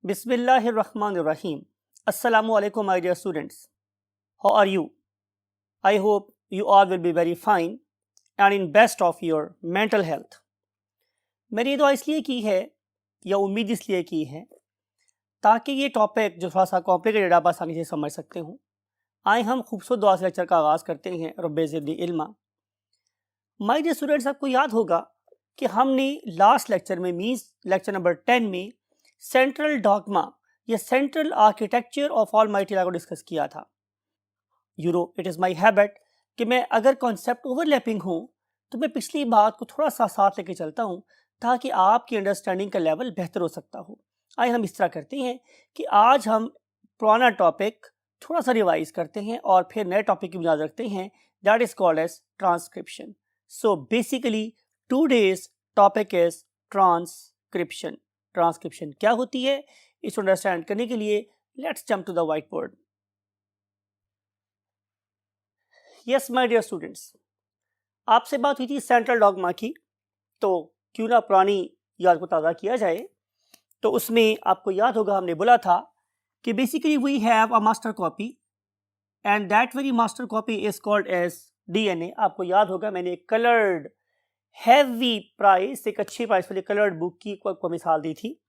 Bismillahirrahmanirrahim. Assalamu alaikum, my dear students. How are you? I hope you all will be very fine and in best of your mental health. मैंने ये दुआ इसलिए की है या उम्मीद इसलिए की है ताकि ये टॉपिक जो थोड़ा सा कॉम्प्लिकेटेड आप आसानी से समझ सकते हो। आए हम खूबसूरत दुआ से लेक्चर का आगाज़ करते हैं। रब्बे ज़िदनी इल्मा। माय डियर स्टूडेंट्स, आपको याद होगा कि हमने लास्ट लेक्चर में मीन्स लेक्चर नंबर 10 में सेंट्रल डॉगमा या सेंट्रल आर्किटेक्चर ऑफ ऑलमाइटी अल्लाह को डिस्कस किया था। You know it is my habit कि मैं अगर कॉन्सेप्ट ओवरलैपिंग हो तो मैं पिछली बात को थोड़ा सा साथ लेके चलता हूँ ताकि आपकी अंडरस्टैंडिंग का लेवल बेहतर हो सकता हो। आइए हम इस तरह करते हैं कि आज हम पुराना टॉपिक थोड़ा सा रिवाइज करते हैं और फिर नए टॉपिक की बुनियाद रखते हैं, that is called as transcription. So basically today's topic is transcription. Transcription क्या होती है इसको अंडरस्टैंड करने के लिए let's jump to the whiteboard. Yes my dear students, आपसे बात हुई थी सेंट्रल डॉगमा की, तो क्यों ना पुरानी याद को ताज़ा किया जाए। तो उसमें आपको याद होगा हमने बोला था कि basically we have a master copy and that very master copy is called as DNA. आपको याद होगा मैंने कलर्ड हैवी प्राइस, एक अच्छी प्राइस वाली कलर्ड बुक की को मिसाल दी थी।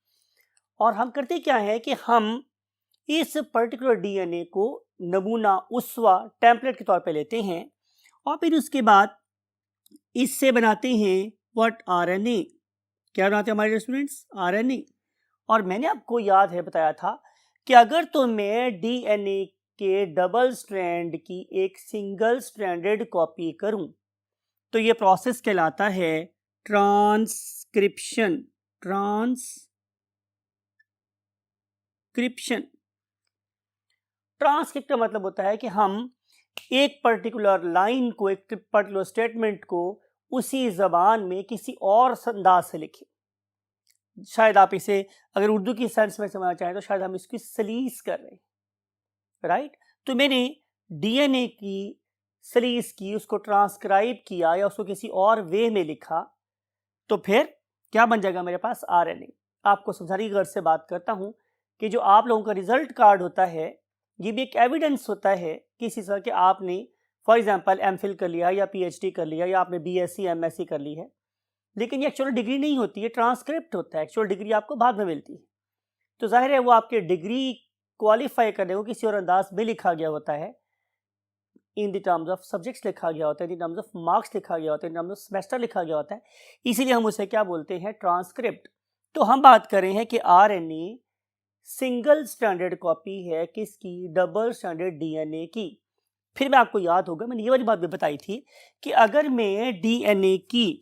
और हम करते क्या है कि हम इस पर्टिकुलर डीएनए को नमूना उसवा टेम्पलेट के तौर पे लेते हैं और फिर उसके बाद इससे बनाते हैं व्हाट आरएनए। क्या बनाते हैं हमारे स्टूडेंट्स? आरएनए। और मैंने आपको याद है बताया था कि अगर तो मैं डीएनए के डबल स्ट्रैंड की एक सिंगल स्ट्रैंडेड कॉपी करूं तो ये प्रोसेस कहलाता है ट्रांसक्रिप्शन। ट्रांसक्रिप्ट का मतलब होता है कि हम एक पर्टिकुलर लाइन को, एक पर्टिकुलर स्टेटमेंट को उसी जबान में किसी और अंदाज से लिखें। शायद आप इसे अगर उर्दू की सेंस में समझना चाहें तो शायद हम इसकी सलीस कर रहे हैं, राइट। तो मैंने डीएनए की सलीस की, उसको ट्रांसक्राइब किया या उसको किसी और वे में लिखा, तो फिर क्या बन जाएगा मेरे पास? आरएनए। आपको समझाने की गर्ज से बात करता हूं कि जो आप लोगों का रिजल्ट कार्ड होता है ये भी एक एविडेंस होता है किसी तरह के आपने फॉर एग्जांपल एमफिल कर लिया या पीएचडी कर लिया या आपने बीएससी एमएससी कर ली है, लेकिन ये एक्चुअल डिग्री नहीं होती है, ट्रांसक्रिप्ट होता है। एक्चुअल डिग्री आपको बाद में मिलती है। तो जाहिर है वो आपके डिग्री क्वालिफाई करने को किसी और अंदाज में लिखा गया होता है, in the terms of subjects लिखा गया होता है, in the terms of marks लिखा गया होता है, इन टर्म्स ऑफ सेमेस्टर लिखा गया होता है, इसीलिए हम उसे क्या बोलते हैं? ट्रांसक्रिप्ट। तो हम बात कर रहे हैं कि आरएनए सिंगल स्टैंडर्ड कॉपी है किसकी? डबल स्टैंडर्ड डीएनए की। फिर मैं आपको याद होगा मैंने ये वाली बात भी बताई थी कि अगर मैं डीएनए की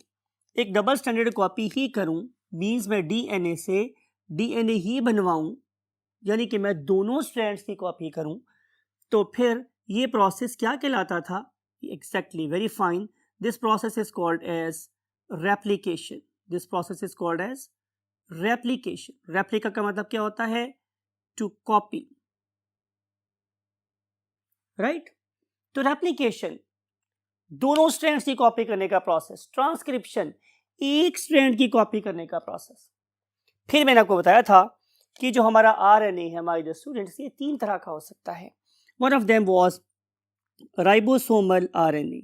एक डबल स्टैंडर्ड कॉपी ही करूं, मीन्स मैं डीएनए से डीएनए ही बनवाऊं, यानी कि मैं दोनों स्ट्रैंड्स की कॉपी करूं, तो फिर ये प्रोसेस क्या कहलाता था? Exactly, very fine. This process is called as replication. This process is called as replication. Replica का मतलब क्या होता है? To copy, right. तो रेप्लिकेशन दोनों स्ट्रैंड्स की कॉपी करने का प्रोसेस, ट्रांसक्रिप्शन एक स्ट्रैंड की कॉपी करने का प्रोसेस। फिर मैंने आपको बताया था कि जो हमारा आरएनए है हमारे स्टूडेंट्स, ये 3 तरह का हो सकता है। One of them was ribosomal RNA,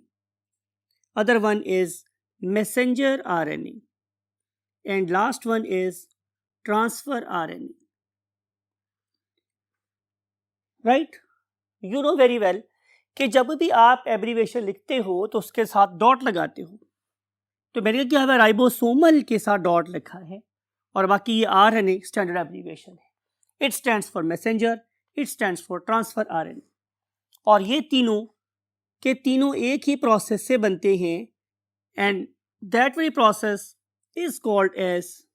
other one is messenger RNA and last one is transfer RNA, right. You know very well कि जब भी आप एब्रीविएशन लिखते हो तो उसके साथ डॉट लगाते हो। तो मैंने क्या है, राइबोसोमल के साथ डॉट लिखा है और बाकी ये आरएनए स्टैंडर्ड एब्रीविएशन है। It stands for messenger, it stands for transfer RNA. और ये तीनों के तीनों एक ही प्रोसेस से बनते हैं and that very process is called as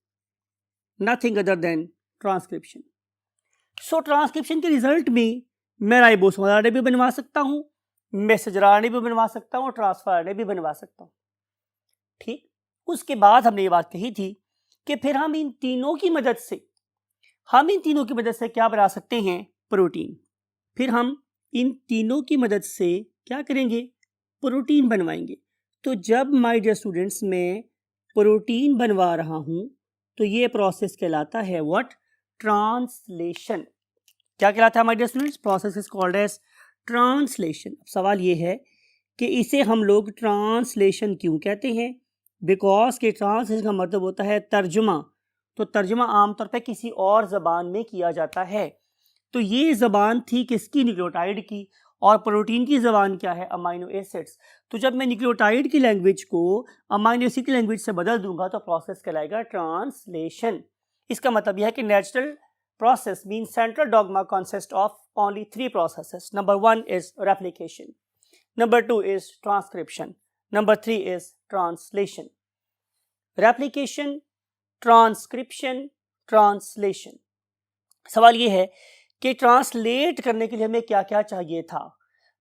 nothing other than transcription. So transcription के रिजल्ट में मैं राइबोसोमल आरएनए भी बनवा सकता हूँ, मैसेंजर आरएनए भी बनवा सकता हूँ, ट्रांसफर आरएनए भी बनवा सकता हूँ, ठीक। उसके बाद हमने ये बात कही थी कि फिर हम इन तीनों की मदद से क्या बना सकते हैं? प्रोटीन। फिर हम इन तीनों की मदद से क्या करेंगे? प्रोटीन बनवाएंगे। तो जब माय डियर स्टूडेंट्स मैं प्रोटीन बनवा रहा हूं तो ये प्रोसेस कहलाता है व्हाट? ट्रांसलेशन। क्या कहलाता है my dear students? Process is called as translation. सवाल ये है कि इसे हम लोग ट्रांसलेशन क्यों कहते हैं? बिकॉज के ट्रांसलेशन का मतलब होता है तर्जुमा। तो तर्जुमा आमतौर पर किसी और ज़बान में किया जाता है। तो ये ज़बान थी किसकी? न्यूक्लियोटाइड की। और प्रोटीन की ज़बान क्या है? Amino acids. तो जब मैं न्यूक्लियोटाइड की लैंग्वेज को अमाइनो एसिड की लैंग्वेज से बदल दूंगा तो प्रोसेस कहलाएगा ट्रांसलेशन। इसका मतलब यह है कि natural process means central dogma consists of only 3 processes. Number 1 is replication. Number 2 is transcription. Number 3 is translation. Replication, transcription, translation. सवाल ये है कि ट्रांसलेट करने के लिए हमें क्या क्या चाहिए था?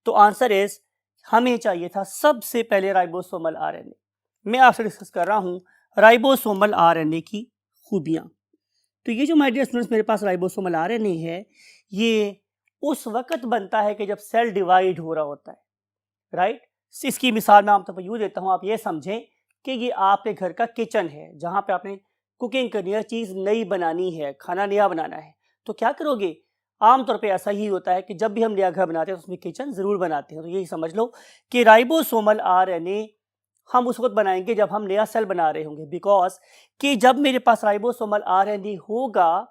तो आंसर इज हमें चाहिए था सबसे पहले राइबोसोमल आरएनए। मैं आपसे डिस्कस कर रहा हूँ राइबोसोमल आरएनए की खूबियाँ। तो ये जो माय डियर स्टूडेंट्स मेरे पास राइबोसोमल आरएनए है, ये उस वक्त बनता है कि जब सेल डिवाइड हो रहा होता है, राइट। इसकी मिसाल मैं आमतौर पर यूँ देता हूँ, आप ये समझें कि ये आपके घर का किचन है जहाँ पे आपने कुकिंग करनी है, चीज़ नई बनानी है, खाना नया बनाना है। तो क्या करोगे? आमतौर पे ऐसा ही होता है कि जब भी हम नया घर बनाते हैं तो उसमें किचन ज़रूर बनाते हैं। तो यही समझ लो कि राइबोसोमल आरएनए हम उस वक्त बनाएंगे जब हम नया सेल बना रहे होंगे। बिकॉज कि जब मेरे पास राइबोसोमल आरएनए होगा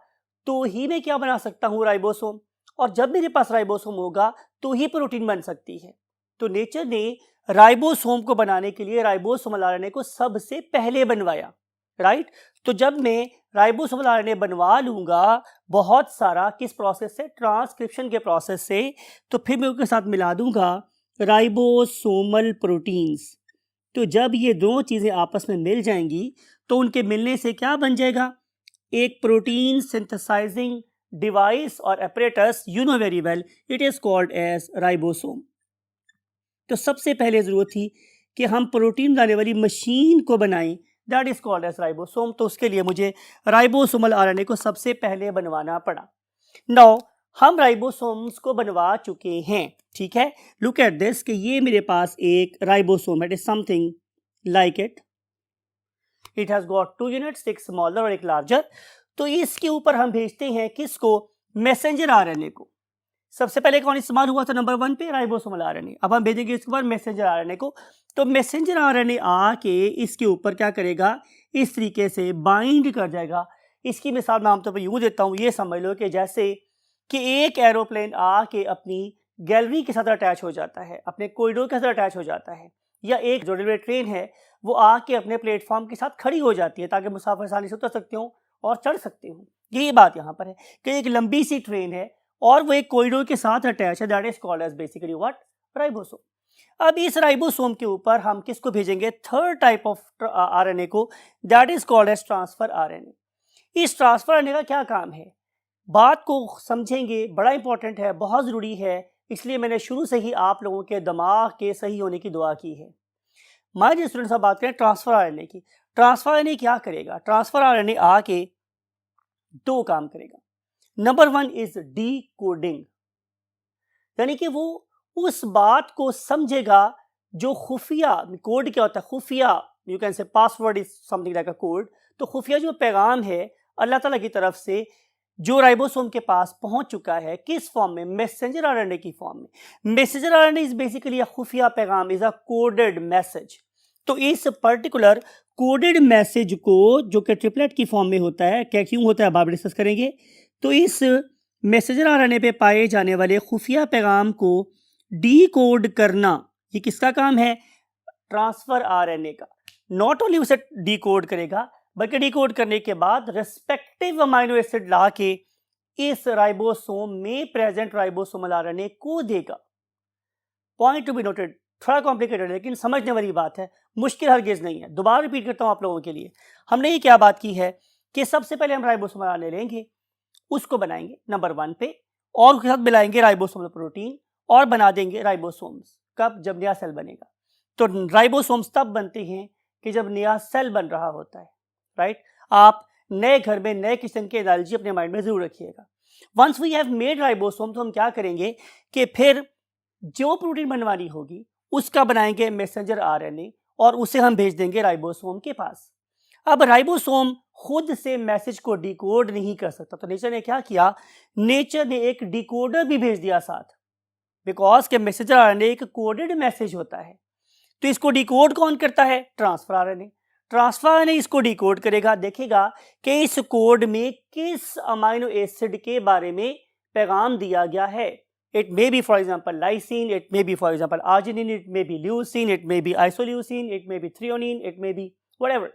तो ही मैं क्या बना सकता हूँ? राइबोसोम। और जब मेरे पास राइबोसोम होगा तो ही प्रोटीन बन सकती है। तो नेचर ने राइबोसोम को बनाने के लिए राइबोसोमल आरएनए को सबसे पहले बनवाया, राइट। तो जब मैं राइबोसोमल आरएनए बनवा लूंगा बहुत सारा, किस प्रोसेस से? ट्रांसक्रिप्शन के प्रोसेस से, तो फिर मैं उनके साथ मिला दूंगा राइबोसोमल प्रोटीन्स। तो जब ये दो चीज़ें आपस में मिल जाएंगी तो उनके मिलने से क्या बन जाएगा? एक प्रोटीन सिंथेसाइजिंग डिवाइस और apparatus, you know very well, it is called as ribosome. तो सबसे पहले ज़रूरत थी कि हम प्रोटीन बनाने वाली मशीन को बनाएं, that is called as ribosome. तो उसके लिए मुझे राइबोसोमल आरएनए को सबसे पहले बनवाना पड़ा। नाउ हम राइबोसोम्स को बनवा चुके हैं, ठीक है। लुक एट दिस कि ये मेरे पास एक राइबोसोम है, it is something like it has got 2 units, एक स्मॉलर और एक लार्जर। तो इसके ऊपर हम भेजते हैं किसको? मैसेंजर आरएनए को। सबसे पहले कौन इस्तेमाल हुआ था? नंबर 1 पे राइबोसोमल आरएनए। अब हम भेजेंगे इसके ऊपर मैसेंजर आरएनए को। तो मैसेंजर आरएनए आके इसके ऊपर क्या करेगा? इस तरीके से बाइंड कर जाएगा। इसकी मिसाल मैं आमतौर पर यूँ देता हूँ, ये समझ लो कि जैसे कि एक एरोप्लेन आके अपनी गैलरी के साथ अटैच हो जाता है, अपने कॉरिडोर के साथ अटैच हो जाता है, या एक जो रेलवे ट्रेन है वो आके अपने प्लेटफॉर्म के साथ खड़ी हो जाती है ताकि मुसाफिर आसानी से उतर सकते हो और चढ़ सकते हो। यही बात यहाँ पर है कि एक लंबी सी ट्रेन है और वो एक कॉरिडोर के साथ अटैच है, that is called as basically what? Ribosome. अब इस राइबोसोम के ऊपर हम किसको भेजेंगे? थर्ड टाइप ऑफ आरएनए को, that is called as transfer RNA. इस ट्रांसफर आरएनए का क्या काम है? बात को समझेंगे, बड़ा इंपॉर्टेंट है, बहुत ज़रूरी है, इसलिए मैंने शुरू से ही आप लोगों के दिमाग के सही होने की दुआ की है। माय डियर स्टूडेंट्स, अब बात करें ट्रांसफर आरएनए की। ट्रांसफर आरएनए क्या करेगा? ट्रांसफर आरएनए आके 2 काम करेगा। नंबर 1 इज डीकोडिंग, यानी कि वो उस बात को समझेगा जो खुफिया, कोड क्या होता है? खुफिया, you can say password is something like a code. तो खुफिया जो पैगाम है अल्लाह ताला की तरफ से जो राइबोसोम के पास पहुंच चुका है, किस फॉर्म में? मैसेंजर आरएनए की फॉर्म में। मैसेंजर आरएनए इज बेसिकली अ खुफिया पैगाम, इज अ कोडेड मैसेज। तो इस पर्टिकुलर कोडेड मैसेज को, जो कि ट्रिपलेट की फॉर्म में होता है, क्या क्यों होता है अब आप डिस्कस करेंगे। तो इस मैसेंजर आरएनए पे पाए जाने वाले खुफिया पैगाम को डीकोड करना, ये किसका काम है? ट्रांसफर आरएनए का। नॉट ओनली उसे डीकोड करेगा बल्कि डिकोड करने के बाद रेस्पेक्टिव अमाइनो एसिड ला के इस राइबोसोम में प्रेजेंट राइबोसोमल आरएनए को देगा। पॉइंट टू बी नोटेड, थोड़ा कॉम्प्लिकेटेड लेकिन समझने वाली बात है, मुश्किल हरगिज नहीं है। दोबारा रिपीट करता हूं आप लोगों के लिए। हमने ये क्या बात की है कि सबसे पहले हम राइबोसोमल आरएनए लेंगे, उसको बनाएंगे नंबर 1 पे, और उसके साथ मिलाएंगे राइबोसोमल प्रोटीन और बना देंगे राइबोसोम्स। कब? जब नया सेल बनेगा। तो राइबोसोम्स तब बनते हैं कि जब नया सेल बन रहा होता है, राइट। आप नए घर में नए किस्म के एनालॉजी अपने माइंड में जरूर रखिएगा। Once we have made ribosome, तो हम क्या करेंगे कि फिर जो प्रोटीन बनवानी होगी उसका बनाएंगे मैसेंजर आरएनए और उसे हम भेज देंगे राइबोसोम के पास। अब राइबोसोम खुद से मैसेज को डिकोड नहीं कर सकता। तो नेचर ने क्या किया, नेचर ने एक डिकोडर भी भेज दिया साथ, बिकॉज के मैसेजर आरएनए एक कोडेड मैसेज होता है। तो इसको डिकोड कौन करता है, ट्रांसफर आरएनए। ट्रांसफर आरएनए इसको डिकोड करेगा, देखेगा कि इस कोड में किस अमाइनो एसिड के बारे में पैगाम दिया गया है। It may be, for example, lysine, it may be, for example, arginine, it may be leucine, it may be isoleucine, it may be threonine, it may be whatever.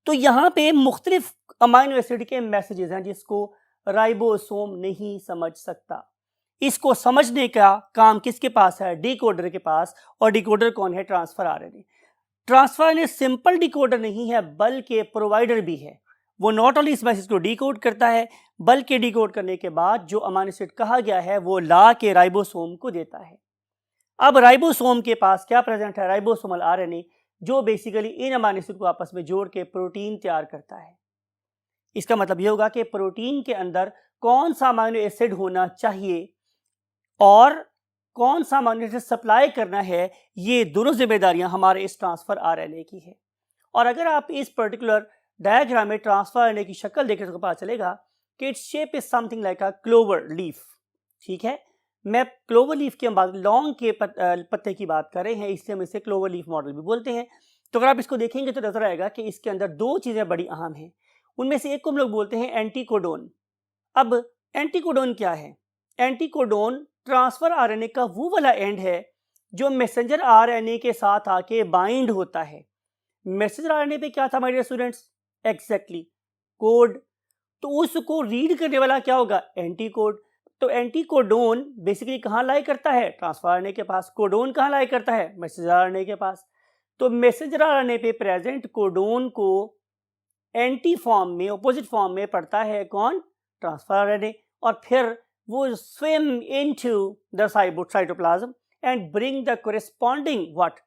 तो यहाँ पे मुख्तलिफ अमाइनो एसिड के मैसेजेस हैं जिसको ribosome नहीं समझ सकता। इसको समझने का काम किसके पास है, डिकोडर के पास। और डिकोडर कौन है, transfer RNA. Transfer RNA simple decoder नहीं है बल्कि प्रोवाइडर भी है। वो नॉट ओनली इस मैसेज को डिकोड करता है बल्कि डिकोड करने के बाद जो अमाइनो एसिड कहा गया है वो ला के राइबोसोम को देता है। अब राइबोसोम के पास क्या प्रेजेंट है, राइबोसोमल आरएनए, जो बेसिकली इन अमाइनो एसिड को आपस में जोड़ के प्रोटीन तैयार करता है। इसका मतलब यह होगा कि प्रोटीन के अंदर कौन सा अमाइनो एसिड होना चाहिए और कौन सा अमाइनो एसिड सप्लाई करना है, ये दोनों जिम्मेदारियां हमारे इस ट्रांसफर आरएनए की है। और अगर आप इस पर्टिकुलर डायग्राम में ट्रांसफर आरएनए की शक्ल देखें तो पता चलेगा कि its shape is something like a clover leaf. ठीक है, मैं क्लोवर लीफ की हम बात, लौंग के पत्ते की बात कर रहे हैं, इसलिए हम इसे क्लोवर लीफ मॉडल भी बोलते हैं। तो अगर आप इसको देखेंगे तो नजर आएगा कि इसके अंदर दो चीजें बड़ी अहम हैं। उनमें से एक को हम लोग बोलते हैं एंटीकोडोन। अब एंटीकोडोन क्या है, एंटीकोडोन ट्रांसफर आरएनए का वो वाला एंड है जो मैसेंजर आरएनए के साथ आके बाइंड होता है। मैसेंजर आरएनए पे क्या था my dear students, exactly code. तो उसको रीड करने वाला क्या होगा, एंटीकोड। तो एंटीकोडोन बेसिकली कहाँ लाई करता है, ट्रांसफर आरएनए के पास। कोडोन कहाँ लाई करता है, मैसेंजर आरएनए के पास। तो मैसेंजर आरएनए पे प्रेजेंट कोडोन को एंटी फॉर्म में, ऑपोजिट फॉर्म में पढ़ता है कौन, ट्रांसफर आरएनए। और फिर वो swim into the cytoplasm and bring the corresponding what,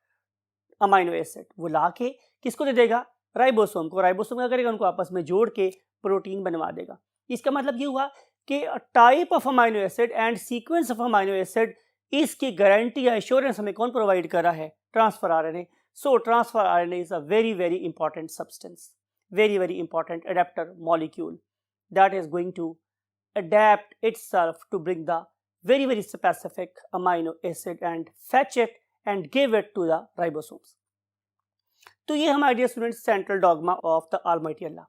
amino acid. वो लाके किसको दे देगा, राइबोसोम को। राइबोसोम क्या करेगा, उनको आपस में जोड़ के प्रोटीन बनवा देगा। इसका मतलब ये हुआ कि type of amino acid and sequence of amino acid, इसकी गारंटी या एश्योरेंस हमें कौन प्रोवाइड कर रहा है, transfer RNA. So transfer RNA is a very very important substance, very very important adapter molecule that is going to adapt itself to bring the very very specific amino acid and fetch it and give it to the ribosomes. तो ये हमारे dear students central dogma of the almighty Allah.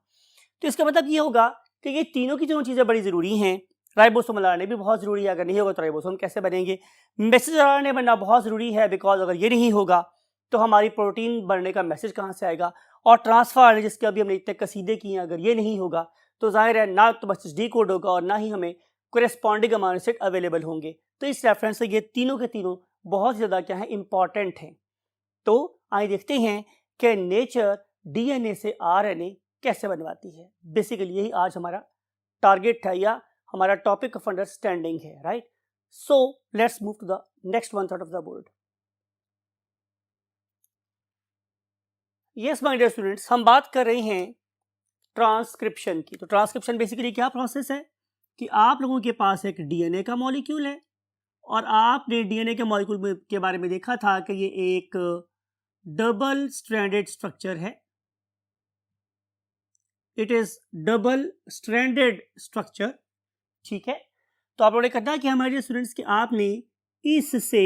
तो इसका मतलब ये होगा कि ये तीनों की चीज़ें बड़ी ज़रूरी हैं। राइबोसोमल आरएनए भी बहुत ज़रूरी है, अगर नहीं होगा तो राइबोसोम कैसे बनेंगे। मैसेंजर आरएनए बनना बहुत ज़रूरी है, बिकॉज अगर ये नहीं होगा तो हमारी प्रोटीन बनने का मैसेज कहाँ से आएगा। और ट्रांसफर आरएनए जिसके अभी हमने इतने कसीदे किए हैं, अगर ये नहीं होगा तो जाहिर है ना तो मैसेज डिकोड होगा और ना ही हमें कोरेस्पॉन्डिंग अमाइनो एसिड अवेलेबल होंगे। तो इस रेफरेंस से ये तीनों के तीनों बहुत ज़्यादा क्या है, इंपॉर्टेंट हैं। तो आइए देखते हैं कि नेचर डीएनए से आरएनए कैसे बनवाती है। बेसिकली यही आज हमारा टारगेट है या हमारा टॉपिक ऑफ अंडरस्टैंडिंग है, right. So let's move to the next one third of the board. Yes my dear students, हम बात कर रहे हैं ट्रांसक्रिप्शन की। तो ट्रांसक्रिप्शन बेसिकली क्या प्रोसेस है कि आप लोगों के पास एक डीएनए का मॉलिक्यूल है और आपने डीएनए के मॉलिक्यूल के बारे में देखा था कि ये एक डबल स्ट्रैंडेड स्ट्रक्चर है। It is double stranded structure, ठीक है। तो आप लोगों ने कहना कि हमारे स्टूडेंट्स कि आपने इससे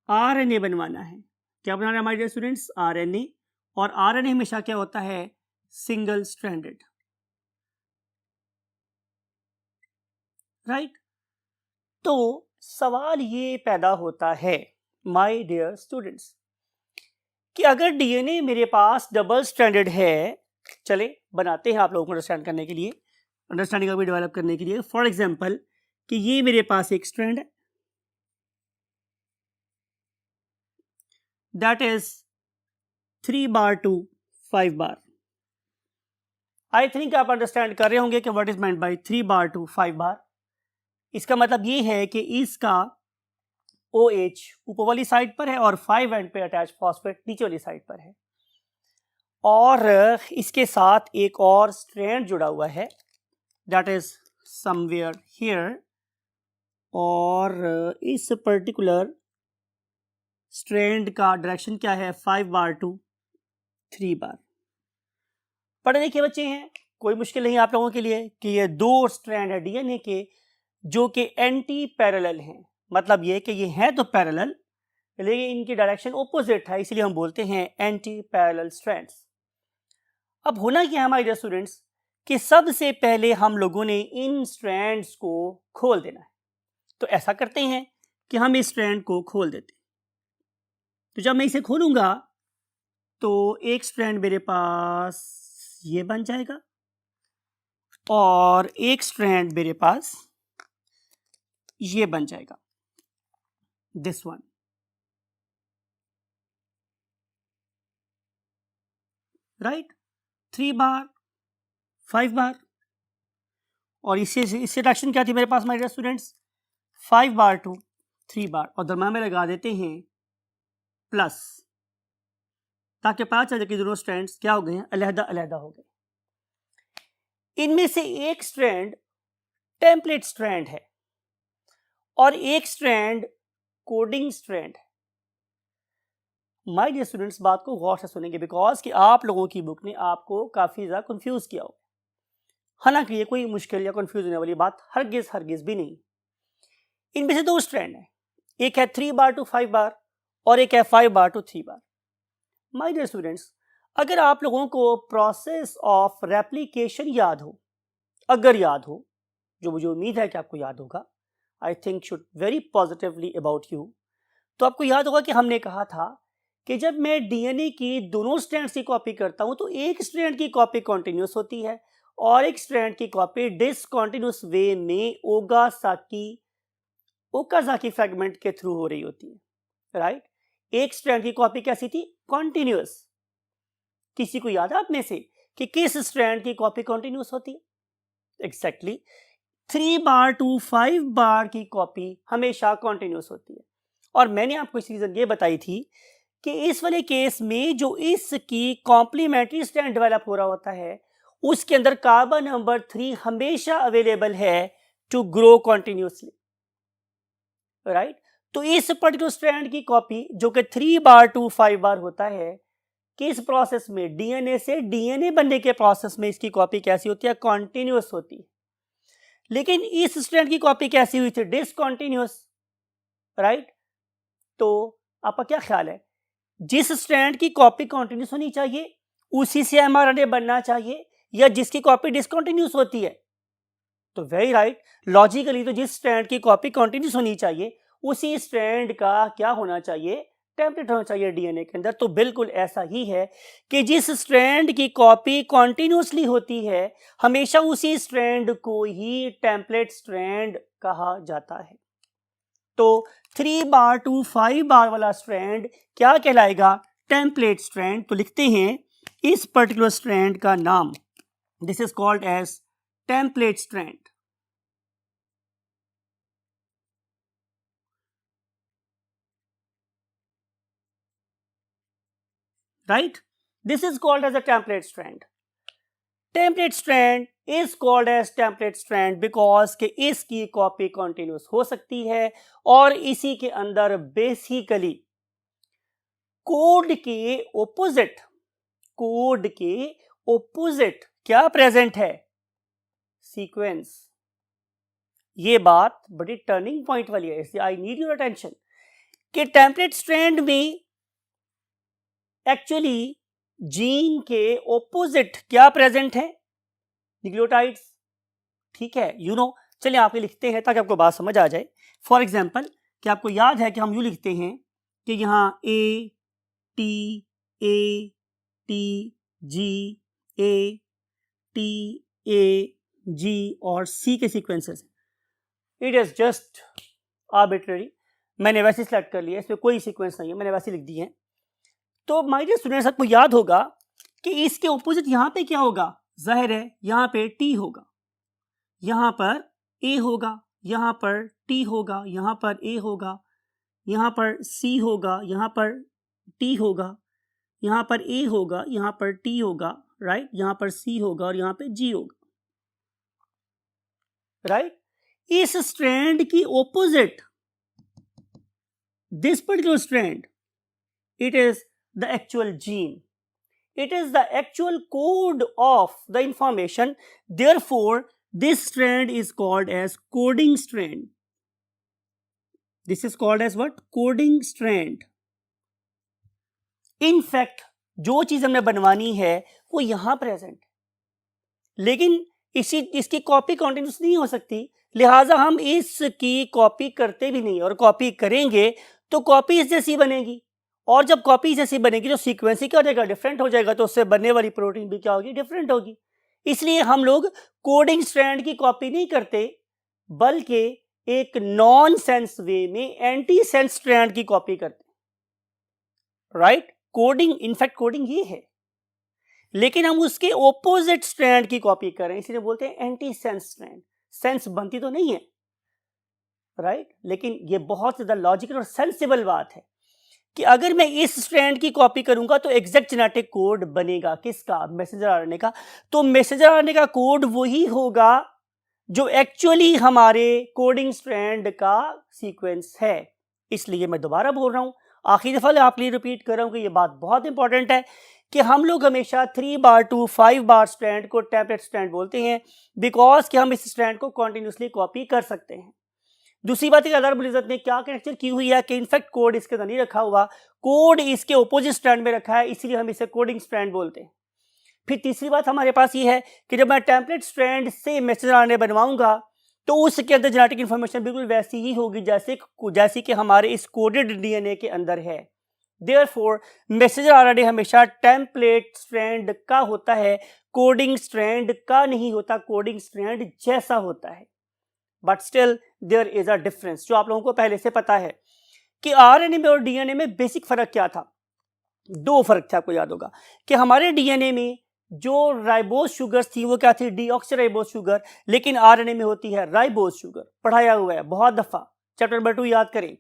आरएनए बनवाना है। क्या बनाना है हमारे डियर स्टूडेंट्स, आरएनए। और आरएनए हमेशा क्या होता है, सिंगल स्ट्रैंडेड, राइट। तो सवाल ये पैदा होता है माय डियर स्टूडेंट्स कि अगर डीएनए मेरे पास डबल स्ट्रैंडेड है, चले बनाते हैं आप लोगों को अंडरस्टैंड करने के लिए, अंडरस्टैंडिंग अभी डेवलप करने के लिए। फॉर एग्जांपल कि ये मेरे पास एक स्ट्रैंड है, that is 3 bar to 5 bar. I think आप अंडरस्टैंड कर रहे होंगे कि what is meant by 3 bar to 5 bar. इसका मतलब ये है कि इसका OH ऊपर वाली साइड पर है और 5 एंड पे अटैच फॉस्फेट नीचे वाली साइड पर है। और इसके साथ एक और स्ट्रैंड जुड़ा हुआ है, दैट इज समवेयर हियर। और इस पर्टिकुलर स्ट्रैंड का डायरेक्शन क्या है, 5 बार टू 3 बार। पढ़े लिखे बच्चे हैं, कोई मुश्किल नहीं आप लोगों के लिए कि ये दो स्ट्रैंड है डीएनए के जो कि एंटी पैरेलल हैं। मतलब ये कि ये हैं तो पैरेलल लेकिन इनकी डायरेक्शन ओपोजिट है, इसलिए हम बोलते हैं एंटी पैरेलल स्ट्रैंड्स। अब होना क्या है हमारे डियर स्टूडेंट्स कि सबसे पहले हम लोगों ने इन स्ट्रैंड्स को खोल देना है। तो ऐसा करते हैं कि हम इस स्ट्रैंड को खोल देते हैं। तो जब मैं इसे खोलूंगा तो एक स्ट्रैंड मेरे पास ये बन जाएगा और एक स्ट्रैंड मेरे पास ये बन जाएगा, दिस वन। राइट, 3 बार 5 बार। और इससे रिएक्शन क्या थी मेरे पास my dear students, 5 bar to 3 बार, और दरम्यान में लगा देते हैं प्लस, ताकि पता चले कि दोनों स्ट्रैंड्स क्या हो गए हैं, अलहदा अलहदा हो गए। इनमें से एक स्ट्रैंड टेम्पलेट स्ट्रैंड है और एक स्ट्रैंड कोडिंग स्ट्रैंड है। माय डियर स्टूडेंट्स बात को गौर से सुनेंगे बिकॉज कि आप लोगों की बुक ने आपको काफी ज्यादा कंफ्यूज किया हो। हालांकि ये कोई मुश्किल या कंफ्यूज होने वाली बात हरगिज भी नहीं। इनमें से दो स्ट्रैंड है, एक है 3 बार टू 5 बार और एक है 5 बार टू 3 बार। माय डियर स्टूडेंट्स अगर आप लोगों को प्रोसेस ऑफ रेप्लिकेशन याद हो, अगर याद हो, जो मुझे उम्मीद है कि आपको याद होगा, I think should very positively about you, तो आपको याद होगा कि हमने कहा था कि जब मैं डीएनए की दोनों स्ट्रैंड्स की कॉपी करता हूं तो एक स्ट्रैंड की कॉपी कॉन्टिन्यूस होती है और एक स्ट्रैंड की कॉपी डिसकॉन्टिन्यूस वे में ओकाजाकी फ्रैगमेंट के थ्रू हो रही होती है। राइट, एक स्ट्रैंड की कॉपी कैसी थी, कॉन्टिन्यूस। किसी को याद है आप में से कि किस स्ट्रैंड की कॉपी कॉन्टिन्यूस होती है? एग्जैक्टली 3 बार टू 5 बार की कॉपी हमेशा कॉन्टिन्यूस होती है। और मैंने आपको इस रीजन ये बताई थी कि इस वाले केस में जो इसकी कॉम्प्लीमेंट्री स्ट्रैंड डेवलप हो रहा होता है उसके अंदर कार्बन नंबर 3 हमेशा अवेलेबल है टू ग्रो कॉन्टिन्यूसली। राइट, तो इस पर्टिकुलर स्ट्रैंड की कॉपी जो कि 3 बार टू 5 बार होता है, किस प्रोसेस में, डीएनए से डीएनए बनने के प्रोसेस में इसकी कॉपी कैसी होती है, कॉन्टिन्यूस होती है। लेकिन इस स्ट्रैंड की कॉपी कैसी हुई थी, डिसकॉन्टिन्यूस। राइट, तो आपका क्या ख्याल है, जिस स्ट्रैंड की कॉपी कॉन्टिन्यूस होनी चाहिए उसी से एमआरएनए बनना चाहिए या जिसकी कॉपी डिसकॉन्टिन्यूस होती है? तो वेरी राइट, लॉजिकली तो जिस स्ट्रैंड की कॉपी कॉन्टिन्यूस होनी चाहिए उसी स्ट्रैंड का क्या होना चाहिए, टेम्पलेट होना चाहिए डीएनए के अंदर। तो बिल्कुल ऐसा ही है कि जिस स्ट्रैंड की कॉपी कॉन्टिन्यूसली होती है हमेशा उसी स्ट्रैंड को ही टेम्पलेट स्ट्रैंड कहा जाता है। तो 3 बार टू 5 बार वाला स्ट्रैंड क्या कहलाएगा, टेम्पलेट स्ट्रैंड। तो लिखते हैं इस पर्टिकुलर स्ट्रैंड का नाम, this is called as template strand. Right, this is called as a template strand. Template strand is called as template strand because कि इसकी कॉपी कॉन्टिन्यूस हो सकती है और इसी के अंदर बेसिकली कोड के ओपोजिट क्या प्रेजेंट है, सीक्वेंस। ये बात बड़ी टर्निंग पॉइंट वाली है, इसलिए आई नीड योर अटेंशन कि टेम्पलेट स्ट्रैंड में एक्चुअली जीन के ओपोजिट क्या प्रेजेंट है, न्यूक्लियोटाइड्स। ठीक है, यू नो, चलिए आप ये लिखते हैं ताकि आपको बात समझ आ जाए। फॉर एग्जांपल कि आपको याद है कि हम यूं लिखते हैं कि यहाँ ए टी जी ए जी और सी के sequences. It is just arbitrary, मैंने वैसे सिलेक्ट कर लिया, इसमें कोई सीक्वेंस नहीं है, मैंने वैसे लिख दी है। तो माय डियर स्टूडेंट्स आपको याद होगा कि इसके ऑपोजिट यहां पे क्या होगा, जाहिर है यहां पे टी होगा, यहां पर ए होगा, यहां पर टी होगा, यहां पर ए होगा, यहां पर सी होगा, यहां पर टी होगा, यहां पर ए होगा, यहां पर टी होगा, राइट, यहां पर सी होगा और यहां पे जी होगा। राइट, इस स्ट्रैंड की opposite, this particular strand, it is the actual gene. it is the actual code of the information. Therefore this strand is called as coding strand. This is called as what? Coding strand. In fact जो चीज हमने बनवानी है वो यहां present, लेकिन इसकी copy continuous नहीं हो सकती, लिहाजा हम इसकी कॉपी करते भी नहीं, और कॉपी करेंगे तो कॉपी इस जैसी बनेगी, और जब कॉपी जैसी बनेगी तो सीक्वेंस ही क्या हो जाएगा? डिफरेंट हो जाएगा, तो उससे बनने वाली प्रोटीन भी क्या होगी? डिफरेंट होगी। इसलिए हम लोग कोडिंग स्ट्रैंड की कॉपी नहीं करते, बल्कि एक नॉन सेंस वे में एंटी सेंस स्ट्रैंड की कॉपी करते, राइट? कोडिंग, इनफैक्ट कोडिंग ये है, लेकिन हम उसके ओपोजिट स्ट्रैंड की कॉपी कर रहे हैं, इसलिए बोलते हैं एंटी सेंस स्ट्रैंड। सेंस बनती तो नहीं है, राइट? लेकिन ये बहुत ज्यादा लॉजिकल और सेंसिबल बात है कि अगर मैं इस स्ट्रैंड की कॉपी करूंगा तो एग्जैक्ट जेनेटिक कोड बनेगा किसका? मैसेंजर आरएनए का। तो मैसेंजर आरएनए का कोड वही होगा जो एक्चुअली हमारे कोडिंग स्ट्रैंड का सीक्वेंस है। इसलिए मैं दोबारा बोल रहा हूं, आखिरी दफा आपके लिए रिपीट कर रहा हूं कि ये बात बहुत इंपॉर्टेंट है कि हम लोग हमेशा 3 बार टू 5 बार स्ट्रैंड को टेम्पलेट स्ट्रैंड बोलते हैं, बिकॉज कि हम इस स्ट्रैंड को कॉन्टिन्यूसली कॉपी कर सकते हैं। दूसरी बात है, अल्लाह रब्बुल इज्जत ने क्या कैरेक्टर की हुई है कि इनफैक्ट कोड इसके अंदर नहीं रखा हुआ, कोड इसके ओपोजिट स्ट्रैंड में रखा है, इसीलिए हम इसे कोडिंग स्ट्रैंड बोलते हैं। फिर तीसरी बात हमारे पास ये है कि जब मैं टेम्पलेट स्ट्रैंड से मैसेंजर आरएनए बनवाऊंगा तो उसके अंदर जेनेटिक इंफॉर्मेशन बिल्कुल वैसी ही होगी जैसी कि हमारे इस कोडेड डीएनए के अंदर है। देयरफॉर मैसेंजर आरएनए हमेशा टेम्पलेट स्ट्रैंड का होता है, कोडिंग स्ट्रैंड का नहीं होता, कोडिंग स्ट्रैंड जैसा होता है। But still there is a difference, जो आप लोगों को पहले से पता है कि आरएनए में और डीएनए में बेसिक फर्क क्या था। 2 फर्क थे, आपको याद होगा कि हमारे डीएनए में जो राइबोज शुगर्स थी वो क्या थी? डीऑक्सीराइबोज शुगर, लेकिन आरएनए में होती है राइबोज शुगर। पढ़ाया हुआ है बहुत दफा, चैप्टर नंबर 2 याद करें।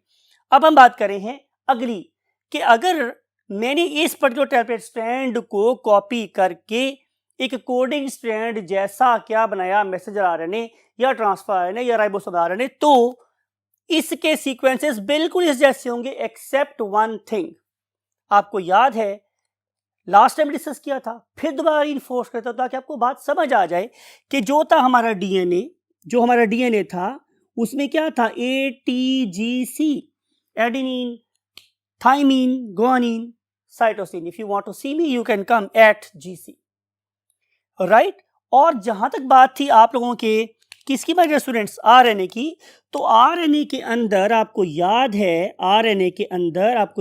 अब हम बात करें हैं अगली कि अगर मैंने इस पर्टिकुलर टेम्पलेट स्ट्रैंड को कॉपी करके एक कोडिंग स्ट्रैंड जैसा क्या बनाया, मैसेंजर आरएनए या ट्रांसफर आरएनए या राइबोसोम आरएनए, तो इसके सीक्वेंसेस बिल्कुल इस जैसे होंगे एक्सेप्ट वन थिंग। आपको याद है लास्ट टाइम डिस्कस किया था, फिर दोबारा इन्फोर्स करता था ताकि आपको बात समझ आ जाए कि जो था हमारा डीएनए था उसमें क्या था? ATGC, adenine, thymine, guanine, cytosine. If you want to see me you can come at GC, right? और जहां तक बात थी आप लोगों के किसकी बात स्टूडेंट्स? आरएनए की। तो आरएनए के अंदर आपको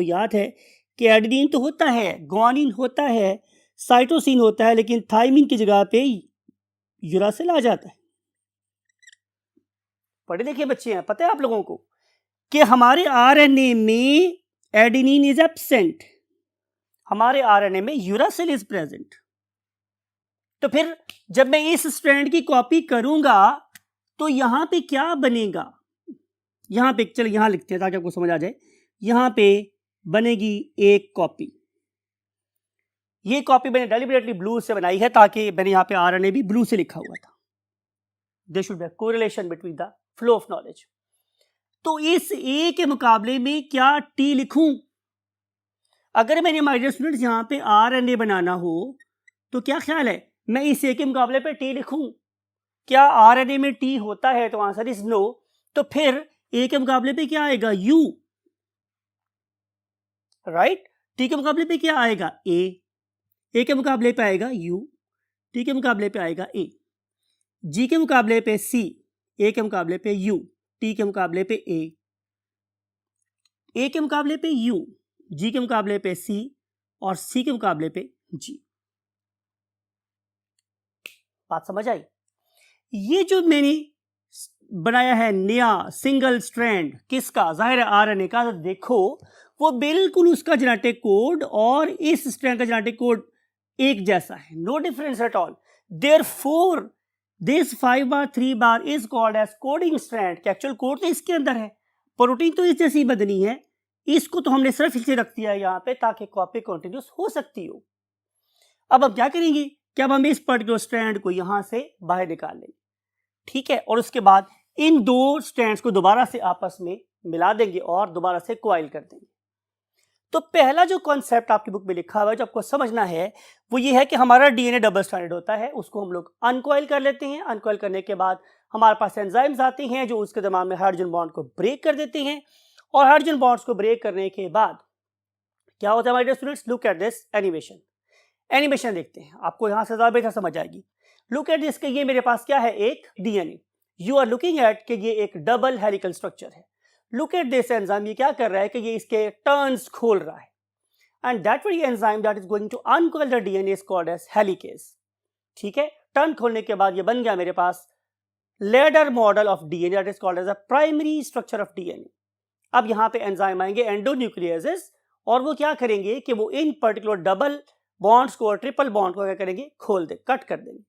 याद है कि एडेनिन तो होता है, गुआनिन होता है, साइटोसिन होता है, लेकिन थाइमिन की जगह पे यूरासिल आ जाता है। पढ़े लिखे बच्चे हैं, पता है आप लोगों को कि हमारे आरएनए में एडेनिन इज एब्सेंट, हमारे आरएनए में यूरासिल इज प्रेजेंट। तो फिर जब मैं इस स्ट्रैंड की कॉपी करूंगा तो यहां पे क्या बनेगा? यहां पे चल यहां लिखते हैं ताकि आपको समझ आ जाए। यहां पे बनेगी एक कॉपी। ये कॉपी मैंने डेलिबरेटली ब्लू से बनाई है ताकि मैंने यहां पे आरएनए भी ब्लू से लिखा हुआ था। There should be a correlation between the flow of knowledge. तो इस ए के मुकाबले में क्या टी लिखूं? अगर मैंने माय डियर स्टूडेंट्स यहां पे आरएनए बनाना हो तो क्या ख्याल है, मैं इस ए के मुकाबले पे टी लिखूं? क्या आरएनए में टी होता है? तो आंसर इज नो। तो फिर ए के मुकाबले पे क्या आएगा? You, right? टी के मुकाबले पे क्या आएगा? ए के मुकाबले पे आएगा यू, टी के मुकाबले पे आएगा ए, जी के मुकाबले पे सी, ए के मुकाबले पे यू, टी के मुकाबले पे ए के मुकाबले पे यू, जी के मुकाबले पे सी और सी के मुकाबले पे जी। बात समझ आई? ये जो मैंने बनाया है नया सिंगल स्ट्रैंड किसका? जाहिर है आरएनए का। तो देखो वो बिल्कुल उसका जेनेटिक कोड और इस स्ट्रैंड का जेनेटिक कोड एक जैसा है, no difference at all. Therefore this 5 bar 3 bar is called as coding strand. कि एक्चुअल कोड तो इसके अंदर है, प्रोटीन तो इस जैसी बदनी है, इसको तो हमने सिर्फ इसे रख दिया है यहाँ पे ताकि कॉपी कंटिन्यूस हो सकती हो। अब हम क्या करेंगे कि अब हम इस पर्टिकुलर स्ट्रैंड को यहां से बाहर निकाल लेंगे, ठीक है? और उसके बाद इन 2 स्ट्रैंड्स को दोबारा से आपस में मिला देंगे और दोबारा से कॉइल कर देंगे। तो पहला जो कॉन्सेप्ट आपकी बुक में लिखा हुआ है जो आपको समझना है वो ये है कि हमारा डीएनए डबल स्ट्रैंडेड होता है, उसको हम लोग अनकॉइल कर लेते हैं। अनकॉइल करने के बाद हमारे पास एंजाइम्स आते हैं जो उसके दरम्यान में हाइड्रोजन बॉन्ड को ब्रेक कर देते हैं, और हाइड्रोजन बॉन्ड्स को ब्रेक करने के बाद क्या होता है हमारे dear students, look at this animation. Animation देखते हैं, आपको यहाँ से ज़्यादा बेहतर समझ आएगी। लुक एट दिस, ये मेरे पास क्या है, एक DNA. You are looking at कि ये एक डबल हेलिकल स्ट्रक्चर है। लुक एट दिस एंजाइम, ये क्या कर रहा है कि ये इसके टर्न्स खोल रहा है, and that very enzyme that is going to uncoil the DNA is called as helicase. ठीक है, टर्न खोलने के बाद ये बन गया मेरे पास ladder model of DNA that is called as a primary structure of DNA. अब यहाँ पे एंजाइम आएंगे एंडोन्यूक्लियसेस, और वो क्या करेंगे कि वो इन पर्टिकुलर डबल बॉन्ड्स को और ट्रिपल बॉन्ड को क्या करेंगे, खोल दे, कट कर देंगे।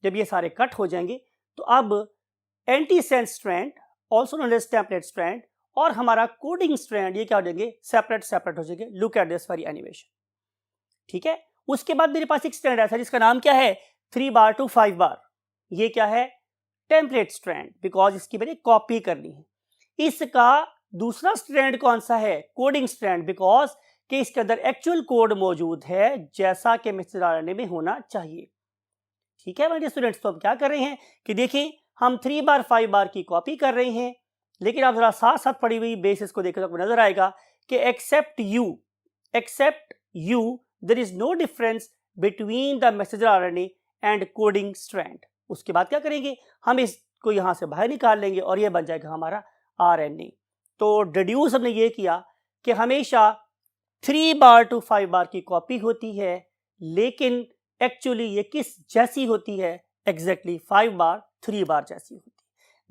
जब ये सारे कट हो जाएंगे तो अब antisense strand also known as template strand और हमारा कोडिंग स्ट्रैंड ये क्या हो जाएंगे, सेपरेट सेपरेट हो जाएंगे। Look at this very animation. ठीक है, उसके बाद मेरे पास एक स्ट्रैंड ऐसा जिसका नाम क्या है 3 बार टू 5 बार। ये क्या है, टेम्पलेट स्ट्रैंड, बिकॉज इसकी मैंने कॉपी करनी है। इसका दूसरा स्ट्रैंड कौन सा है, कोडिंग स्ट्रैंड, बिकॉज कि इसके अंदर एक्चुअल कोड मौजूद है जैसा कि मैसेंजर आरएनए में होना चाहिए। ठीक है मेरे स्टूडेंट्स, तो हम क्या कर रहे हैं कि देखिए हम 3 बार 5 बार की कॉपी कर रहे हैं, लेकिन आप जरा साथ साथ पड़ी हुई बेसिस को देखें तो आपको नजर आएगा कि except you there is no difference between the messenger RNA and coding strand. उसके बाद क्या करेंगे, हम इसको यहां से बाहर निकाल लेंगे और ये बन जाएगा हमारा आरएनए। तो डिड्यूस हमने ये किया कि हमेशा 3 बार टू 5 बार की कॉपी होती है, लेकिन एक्चुअली ये किस जैसी होती है, एग्जैक्टली 5 बार 3 बार जैसी होती है।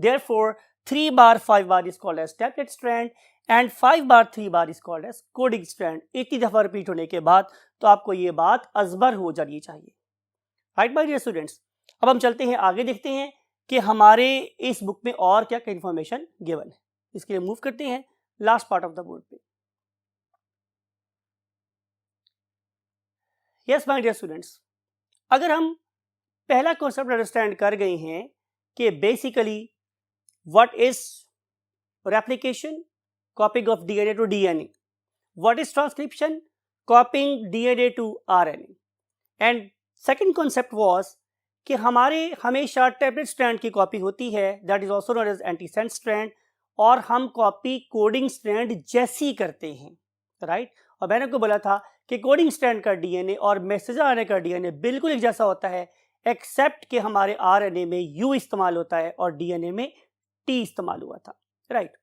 Therefore 3 bar 5 bar is called as template strand and 5 bar 3 bar is called as coding strand. इतनी दफा रिपीट होने के बाद तो आपको ये बात अजबर हो जानी चाहिए। राइट माय डियर स्टूडेंट्स, अब हम चलते हैं आगे, देखते हैं कि हमारे इस बुक में और क्या क्या इंफॉर्मेशन गिवन है। इसके लिए मूव करते हैं last part of the board पे। यस माय डियर स्टूडेंट्स, अगर हम पहला कॉन्सेप्ट अंडरस्टैंड कर गए हैं कि basically what is replication, copying of DNA to DNA, what is transcription, copying DNA to RNA, and second concept was कि हमारे हमेशा टेम्पलेट स्ट्रैंड की कॉपी होती है that is also known as antisense strand, और हम कॉपी कोडिंग स्ट्रैंड जैसी करते हैं। राइट, और मैंने आपको बोला था कि कोडिंग स्ट्रैंड का डीएनए और मैसेंजर आरएनए का डीएनए बिल्कुल एक जैसा होता है, एक्सेप्ट कि हमारे आरएनए में यू इस्तेमाल होता है और डीएनए में टी इस्तेमाल हुआ था। राइट,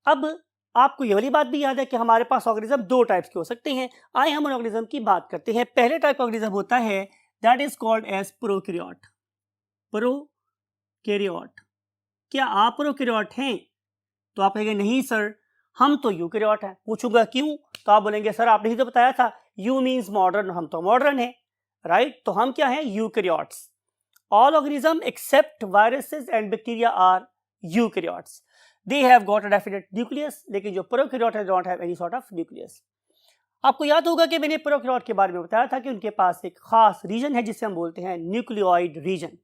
अब आपको ये वाली बात भी याद है कि हमारे पास ऑर्गेनिज्म 2 टाइप्स के हो सकते हैं। आइए हम उन ऑर्गेनिज्म की बात करते हैं। पहले टाइप का ऑर्गेनिज्म होता है that is called as prokaryote. Prokaryote, क्या आप प्रोकैरियोट हैं? तो आप कहेंगे नहीं सर, हम तो यूकैरियोट हैं। पूछूंगा क्यों, तो आप बोलेंगे सर आपने ही तो बताया था यू मीन्स मॉडर्न, हम तो मॉडर्न हैं। राइट, तो हम क्या हैं, eukaryotes. All organism except viruses and bacteria are eukaryotes. They have got a definite nucleus, लेकिन जो प्रोकैरियोट है don't have any sort of nucleus. आपको याद होगा कि मैंने प्रोकैरियोट के बारे में बताया था कि उनके पास एक खास रीजन है जिसे हम बोलते हैं न्यूक्लियोइड रीजन।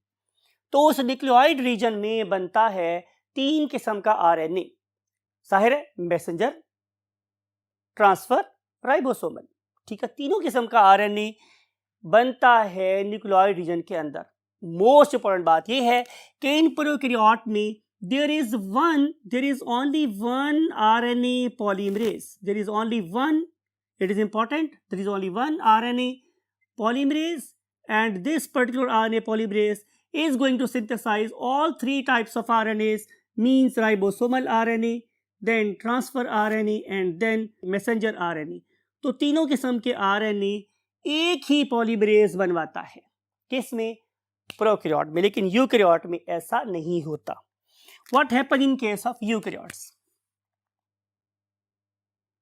तो उस न्यूक्लियोइड रीजन में बनता है 3 किस्म का आरएनए, जाहिर है मैसेंजर, ट्रांसफर, राइबोसोमल। ठीक है, तीनों किस्म का आरएनए बनता है न्यूक्लियोइड रीजन के अंदर। मोस्ट इंपॉर्टेंट बात यह है कि इन प्रोकैरियोट में there is only one RNA polymerase. There is only one, it is important, there is only one RNA polymerase, and this particular RNA polymerase is going to synthesize all 3 types of RNAs, means ribosomal RNA, then transfer RNA and then messenger RNA. तो तीनों किस्म के RNA एक ही polymerase बनवाता है, किसमें, prokaryote में। लेकिन यूकैरियोट में ऐसा नहीं होता। What happens in case of eukaryotes?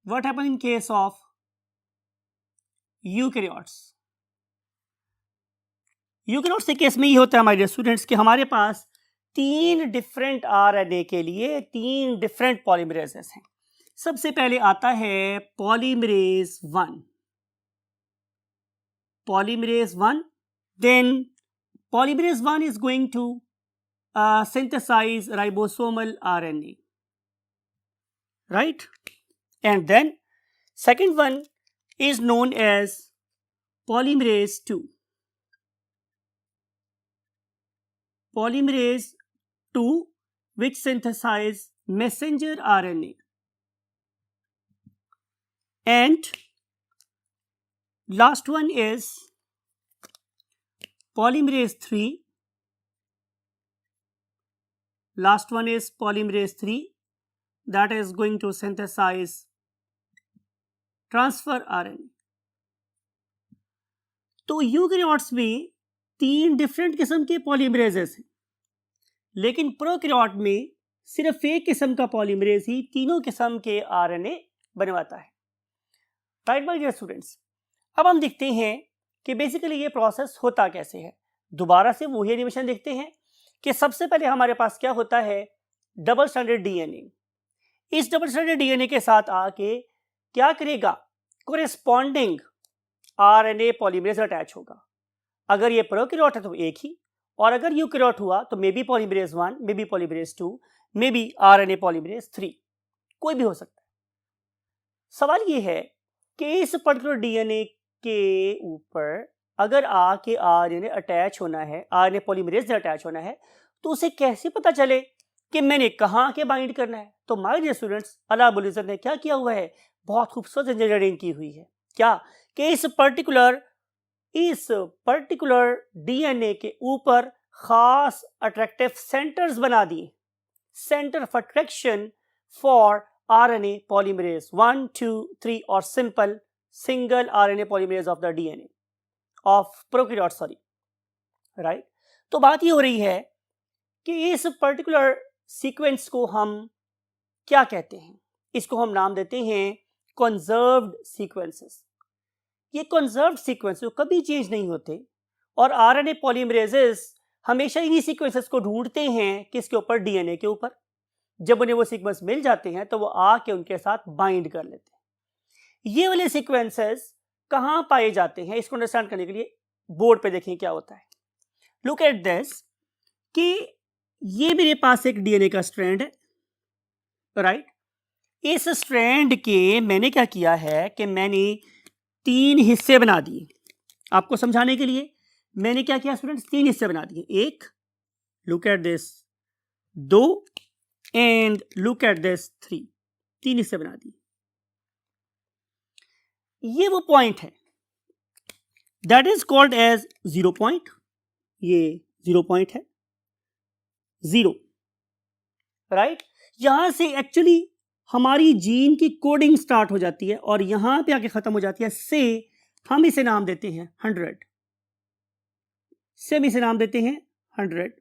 What happens in case of eukaryotes? Eukaryotes के केस में ये होता है हमारे स्टूडेंट्स कि हमारे पास 3 डिफरेंट आरएनए के लिए 3 डिफरेंट पॉलीमरेजेस हैं। सबसे पहले आता है polymerase 1, then polymerase 1 is going to synthesize ribosomal RNA, right? And then Second one is known as polymerase 2. Polymerase 2, which synthesize messenger RNA. And last one is polymerase 3. Last one is polymerase 3, that is going to synthesize transfer RNA. तो eukaryotes में 3 different किस्म के polymerases हैं, लेकिन prokaryote में सिर्फ एक किस्म का पॉलीमरेज ही तीनों किस्म के आरएनए बनवाता है। राइट माय डियर स्टूडेंट्स, अब हम देखते हैं कि बेसिकली ये प्रोसेस होता कैसे है। दोबारा से वही एनिमेशन देखते हैं कि सबसे पहले हमारे पास क्या होता है, डबल स्ट्रैंडेड डीएनए। इस डबल स्ट्रैंडेड डीएनए के साथ आके क्या करेगा, कोरेस्पॉन्डिंग आरएनए पॉलीमरेज अटैच होगा। अगर ये प्रोकैरियोट है तो एक ही, और अगर यूकैरियोट हुआ तो may be polymerase 1, may be polymerase 2, may be RNA polymerase 3, कोई भी हो सकता है। सवाल ये है कि इस पर्टिकुलर डीएनए के ऊपर अगर आके आरएनए अटैच होना है, आरएनए पॉलीमरेज से अटैच होना है, तो उसे कैसे पता चले कि मैंने कहाँ के बाइंड करना है। तो माय डियर स्टूडेंट्स, अल्लाह रब्बुल इज्जत ने क्या किया हुआ है, बहुत खूबसूरत इंजीनियरिंग की हुई है। क्या कि इस पर्टिकुलर डीएनए के ऊपर खास अट्रैक्टिव सेंटर्स बना दिए, centre of attraction for RNA polymerase 1, 2, 3 और simple single RNA polymerase of the DNA of prokaryote, sorry, right. तो बात ये हो रही है कि इस पर्टिकुलर सीक्वेंस को हम क्या कहते हैं, इसको हम नाम देते हैं कंजर्व्ड सीक्वेंसेस। ये कंजर्व्ड सीक्वेंस कभी चेंज नहीं होते, और आरएनए पॉलीमरेजेस हमेशा इन्हीं सीक्वेंसेस को ढूंढते हैं किसके ऊपर, डीएनए के ऊपर। जब उन्हें वो सीक्वेंस मिल जाते हैं तो वो आके उनके साथ बाइंड कर लेते हैं। ये वाले सीक्वेंसेस कहाँ पाए जाते हैं, इसको अंडरस्टैंड करने के लिए बोर्ड पे देखें क्या होता है। लुक एट दिस कि ये मेरे पास एक डीएनए का स्ट्रैंड है, राइट। इस स्ट्रैंड के मैंने क्या किया है कि मैंने 3 हिस्से बना दिए। आपको समझाने के लिए मैंने क्या किया स्टूडेंट्स, 3 हिस्से बना दिए। एक, look at this, 2 and look at this 3, 3 हिस्से बना दिए। ये वो पॉइंट है that is called as 0 point. ये 0 पॉइंट है, 0, राइट। यहां से एक्चुअली हमारी जीन की कोडिंग स्टार्ट हो जाती है और यहां पे आके खत्म हो जाती है। से हम इसे नाम देते हैं 100, से हम इसे नाम देते हैं 100।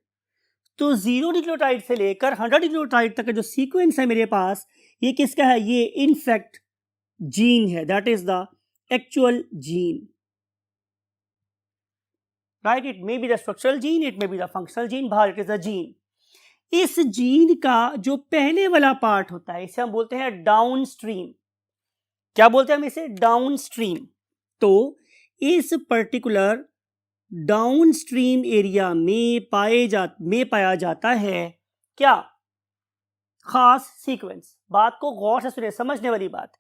तो 0 न्यूक्लियोटाइड से लेकर 100 न्यूक्लियोटाइड तक का जो सीक्वेंस है मेरे पास, ये किसका है, ये इनफैक्ट जीन है, that is the actual gene, right. It may be the structural gene, it may be the functional gene, बाहर इट इज द जीन। इस जीन का जो पहले वाला पार्ट होता है इसे हम बोलते हैं डाउनस्ट्रीम। क्या बोलते हैं हम इसे, डाउनस्ट्रीम। तो इस पर्टिकुलर डाउनस्ट्रीम एरिया में पाया जाता है क्या, खास सीक्वेंस। बात को गौर से सुने, समझने वाली बात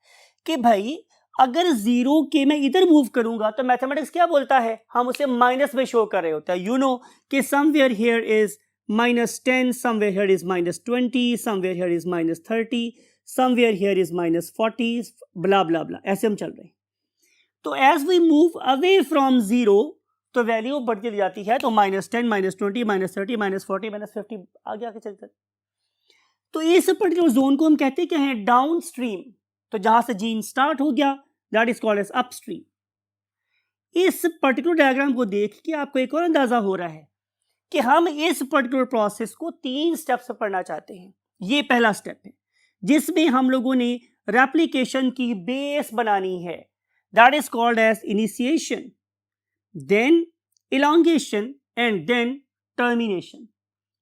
कि भाई अगर 0 के मैं इधर मूव करूंगा तो मैथमेटिक्स क्या बोलता है, हम उसे माइनस में शो कर रहे होते हैं। यू नो कि somewhere here is -10, somewhere here is -20, somewhere here is -30, somewhere here is -40, blah blah blah, ऐसे हम चल रहे हैं। तो as we move away from 0 तो वैल्यू बढ़ती जाती है, तो -10, -20, -30, -40, -50 आगे आगे चलते। तो इस पर्टिकुलर जोन को हम कहते हैं क्या है, डाउन स्ट्रीम। तो जहां से जीन स्टार्ट हो गया that is called as upstream. इस पर्टिकुलर डायग्राम को देख के आपको एक और अंदाजा हो रहा है कि हम इस पर्टिकुलर प्रोसेस को 3 स्टेप्स में पढ़ना चाहते हैं। ये पहला स्टेप है जिसमें हम लोगों ने रेप्लिकेशन की बेस बनानी है, that is called as initiation, then elongation and then termination.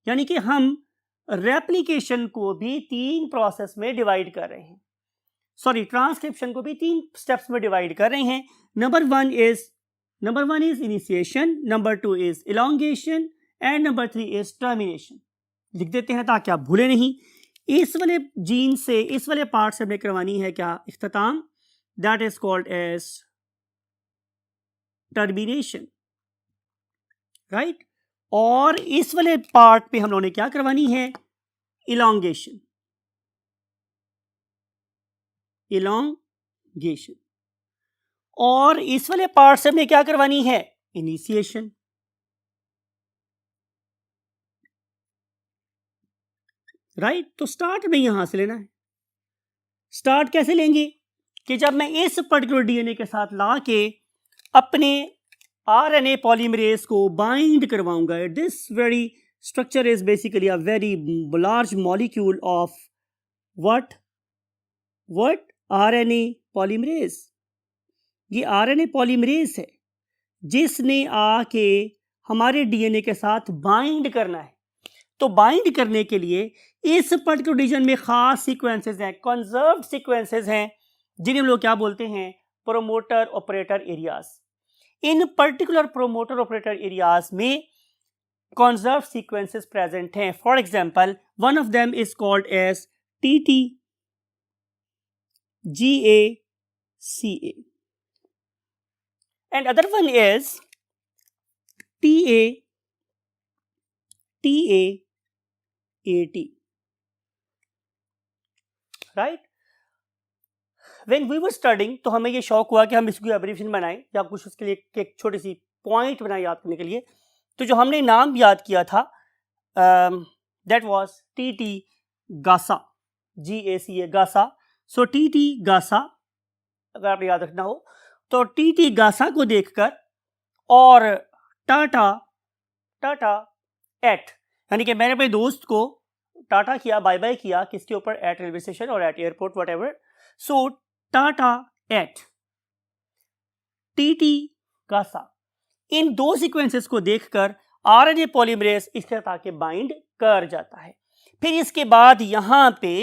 यानी कि हम रेप्लिकेशन को भी 3 प्रोसेस में डिवाइड कर रहे हैं, सॉरी ट्रांसक्रिप्शन को भी 3 स्टेप्स में डिवाइड कर रहे हैं। Number one is initiation, number 2 is elongation and number 3 is termination. लिख देते हैं ताकि आप भूले नहीं। इस वाले जीन से, इस वाले पार्ट से हमें करवानी है क्या, इख्तिताम, that is called as termination, right? और इस वाले पार्ट पे हम लोगों ने क्या करवानी है, elongation, elongation, और इस वाले पार्ट से हमने क्या करवानी है, इनिशिएशन, राइट? तो स्टार्ट में यहां से लेना है। स्टार्ट कैसे लेंगे कि जब मैं इस पर्टिकुलर डीएनए के साथ ला के अपने आरएनए पॉलीमरेज को बाइंड करवाऊंगा। This very structure is basically a very large molecule of what RNA polymerase. ये आरएनए पॉलीमरेज है जिसने आके हमारे डीएनए के साथ बाइंड करना है। तो बाइंड करने के लिए इस पर्टिकुलर रीजन में खास सीक्वेंसेस हैं, कंजर्व्ड सीक्वेंसेस हैं, जिन्हें हम लोग क्या बोलते हैं, प्रोमोटर ऑपरेटर एरियाज। इन पर्टिकुलर प्रोमोटर ऑपरेटर एरियाज में कंजर्व्ड सीक्वेंसेस प्रेजेंट हैं। For example, one of them is called as TT GACA and other one is TAT, right? When we were studying, तो हमें ये शौक हुआ कि हम इसकी एब्रिविएशन बनाएं या कुछ उसके लिए एक छोटी सी पॉइंट बनाए याद करने के लिए। तो जो हमने नाम याद किया था दैट वाज TT गासा, GACA गासा। सो TT गासा अगर आपने याद रखना हो तो TT गासा को देखकर और टाटा एट, यानी कि मैंने अपने दोस्त को टाटा किया, बाय बाय किया, किसके ऊपर, एट रेलवे स्टेशन और at airport whatever. So TATA at TT गासा, इन दो सीक्वेंसेस को देखकर आरएनए पॉलीमरेज इसके साथ आके बाइंड कर जाता है। फिर इसके बाद यहां पे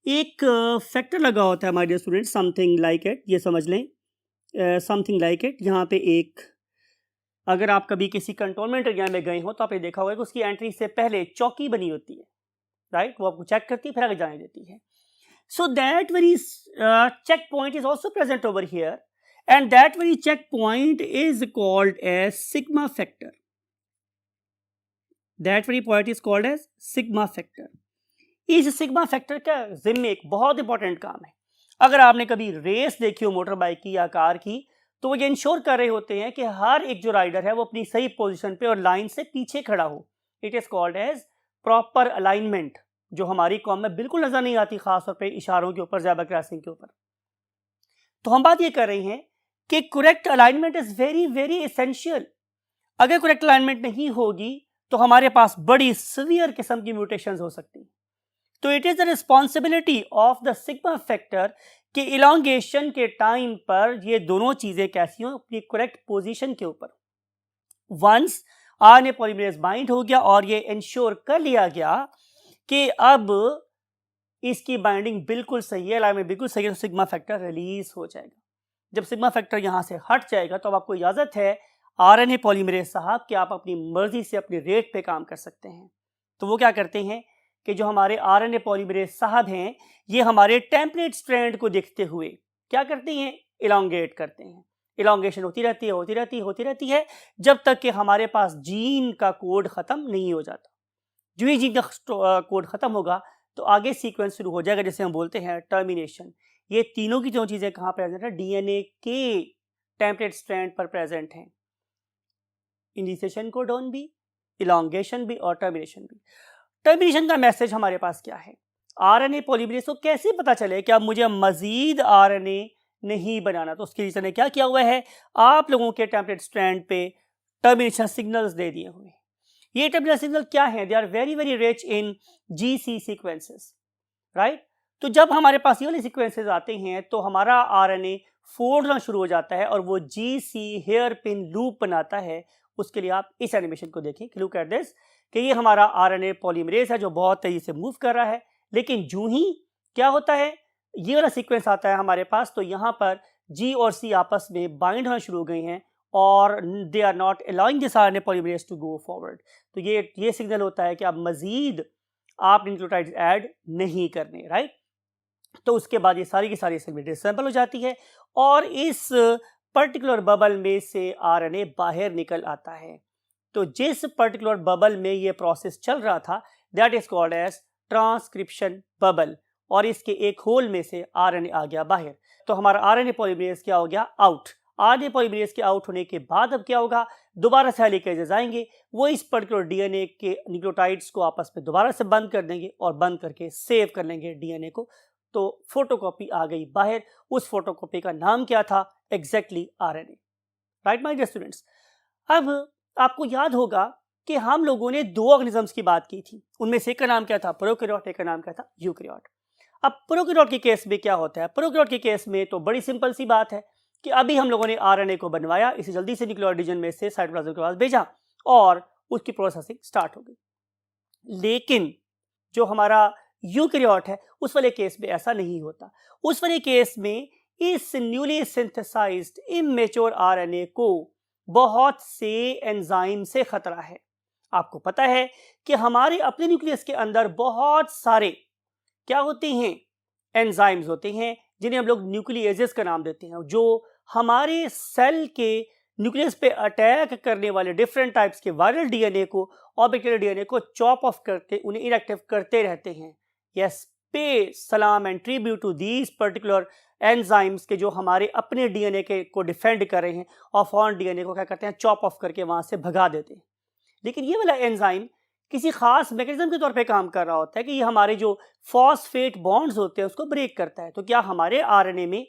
एक फैक्टर लगा होता है my dear student, something like it, ये समझ लें, समथिंग लाइक इट। यहाँ पे एक, अगर आप कभी किसी कंटोनमेंट एरिया में गए हो तो आपने देखा होगा कि उसकी एंट्री से पहले चौकी बनी होती है, राइट? वो आपको चेक करती है, फिर आगे जाने देती है। So that very check point is also present over here and that very check point is called as sigma factor. That very point is called as sigma factor. इस सिग्मा फैक्टर का जिम्मे एक बहुत इंपॉर्टेंट काम है। अगर आपने कभी रेस देखी हो मोटर बाइक की या कार की, तो वो ये इंश्योर कर रहे होते हैं कि हर एक जो राइडर है वो अपनी सही पोजीशन पे और लाइन से पीछे खड़ा हो। It is called as proper alignment, जो हमारी कॉम में बिल्कुल नजर नहीं आती, खासतौर पे इशारों के ऊपर, ज़ेब्रा क्रॉसिंग के ऊपर। तो हम बात ये कर रहे हैं कि correct alignment is very very essential. अगर करेक्ट अलाइनमेंट नहीं होगी तो हमारे पास बड़ी सीवियर किस्म की म्यूटेशंस हो सकती हैं। तो it is the responsibility of the sigma factor कि इलॉन्गेशन के टाइम पर ये दोनों चीजें कैसी हों, अपनी करेक्ट पोजीशन के ऊपर। वंस आरएनए पॉलीमरेज बाइंड हो गया और ये इंश्योर कर लिया गया कि अब इसकी बाइंडिंग बिल्कुल सही है, अलाइनमेंट बिल्कुल सही है, तो सिग्मा फैक्टर रिलीज हो जाएगा। जब सिग्मा फैक्टर यहां से हट जाएगा तो अब आपको इजाजत है आरएनए पॉलीमरेज साहब कि आप अपनी मर्जी से अपने रेट पे काम कर सकते हैं। तो वो क्या करते हैं कि जो हमारे आरएनए पॉलीमरेज साहब हैं, ये हमारे टेम्पलेट स्ट्रैंड को देखते हुए क्या करते हैं, इलॉन्गेट करते हैं। इलॉन्गेशन होती रहती है जब तक कि हमारे पास जीन का कोड खत्म नहीं हो जाता। जो ही जीन का कोड खत्म होगा तो आगे सीक्वेंस शुरू हो जाएगा, जैसे हम बोलते हैं टर्मिनेशन। ये तीनों की जो चीजें कहाँ प्रेजेंट है, डीएनए के टेम्पलेट स्ट्रैंड पर प्रेजेंट हैं। इनिशिएशन कोडॉन भी, इलॉन्गेशन भी और टर्मिनेशन भी। टर्मिनेशन का मैसेज हमारे पास क्या है, आरएनए पॉलीमरेज को कैसे पता चले कि अब मुझे मजीद आरएनए नहीं बनाना। तो उसके रीजन ने क्या किया हुआ है, आप लोगों के टेम्पलेट स्ट्रैंड पे टर्मिनेशन सिग्नल्स दे दिए हुए हैं। ये टर्मिनेशन सिग्नल क्या है, they are very very rich in GC sequences, right? तो जब हमारे पास ये वाले सीक्वेंसेस आते हैं तो हमारा आरएनए फोड़ना शुरू हो जाता है और वो GC हेयर पिन लूप बनाता है। उसके लिए आप इस एनिमेशन को देखें, लुक एट दिस, कि ये हमारा आरएनए पॉलीमरेज है जो बहुत तेजी से मूव कर रहा है। लेकिन जो ही क्या होता है, ये वाला सीक्वेंस आता है हमारे पास, तो यहाँ पर G और C आपस में बाइंड होना शुरू हो गई हैं और they are not allowing this RNA polymerase to go forward. तो ये सिग्नल होता है कि अब मजीद आप न्यूक्लियोटाइड्स ऐड नहीं करने, राइट? तो उसके बाद ये सारी की सारी सेल में डिसअसेंबल हो जाती है और इस पर्टिकुलर बबल में से आरएनए बाहर निकल आता है। तो जिस पर्टिकुलर बबल में ये प्रोसेस चल रहा था that is called as transcription bubble, और इसके एक होल में से आरएनए आ गया बाहर। तो हमारा आरएनए पॉलीमरेज क्या हो गया? आउट। आरएनए पॉलीमरेज के आउट होने के बाद अब क्या होगा? दोबारा से हेलिकेजेस आएंगे, वो इस पर्टिकुलर डीएनए के न्यूक्लियोटाइड्स को आपस में दोबारा से बंद कर देंगे और बंद करके सेव कर लेंगे डीएनए को। तो फोटोकॉपी आ गई बाहर। उस फोटोकॉपी का नाम क्या था? Exactly RNA. Right my dear students. अब आपको याद होगा कि हम लोगों ने दो ऑर्गेनिजम्स की बात की थी, उनमें से एक का नाम क्या था? प्रोकैरियोट, एक का नाम क्या था? यूकैरियोट। अब प्रोकैरियोट के केस में क्या होता है? प्रोकैरियोट के केस में तो बड़ी सिंपल सी बात है कि अभी हम लोगों ने आरएनए को बनवाया, इसे जल्दी से न्यूक्लियोटाइड रीजन में से साइटोप्लाज्म के पास भेजा और उसकी प्रोसेसिंग स्टार्ट हो गई। लेकिन जो हमारा यूकैरियोट है उस वाले केस में ऐसा नहीं होता। उस वाले केस में इस न्यूली सिंथेसाइज्ड इमेच्योर आरएनए को बहुत से एंजाइम से खतरा है। आपको पता है कि हमारे अपने न्यूक्लियस के अंदर बहुत सारे क्या होते हैं? एंजाइम्स होते हैं, जिन्हें हम लोग न्यूक्लियेजेस का नाम देते हैं, जो हमारे सेल के न्यूक्लियस पे अटैक करने वाले डिफरेंट टाइप्स के वायरल डीएनए को और बैक्टीरियल डीएनए को चॉप ऑफ करके उन्हें इनएक्टिव करते रहते हैं। यस, पे सलाम and tribute to these particular enzymes के जो हमारे अपने डीएनए के को डिफेंड कर रहे हैं और फॉरेन डीएनए को क्या करते हैं? चॉप ऑफ करके वहां से भगा देते हैं। लेकिन ये वाला एंजाइम किसी खास मैकेनिज्म के तौर पे काम कर रहा होता है कि ये हमारे जो फॉस्फेट बॉन्ड्स होते हैं उसको ब्रेक करता है। तो क्या हमारे आरएनए में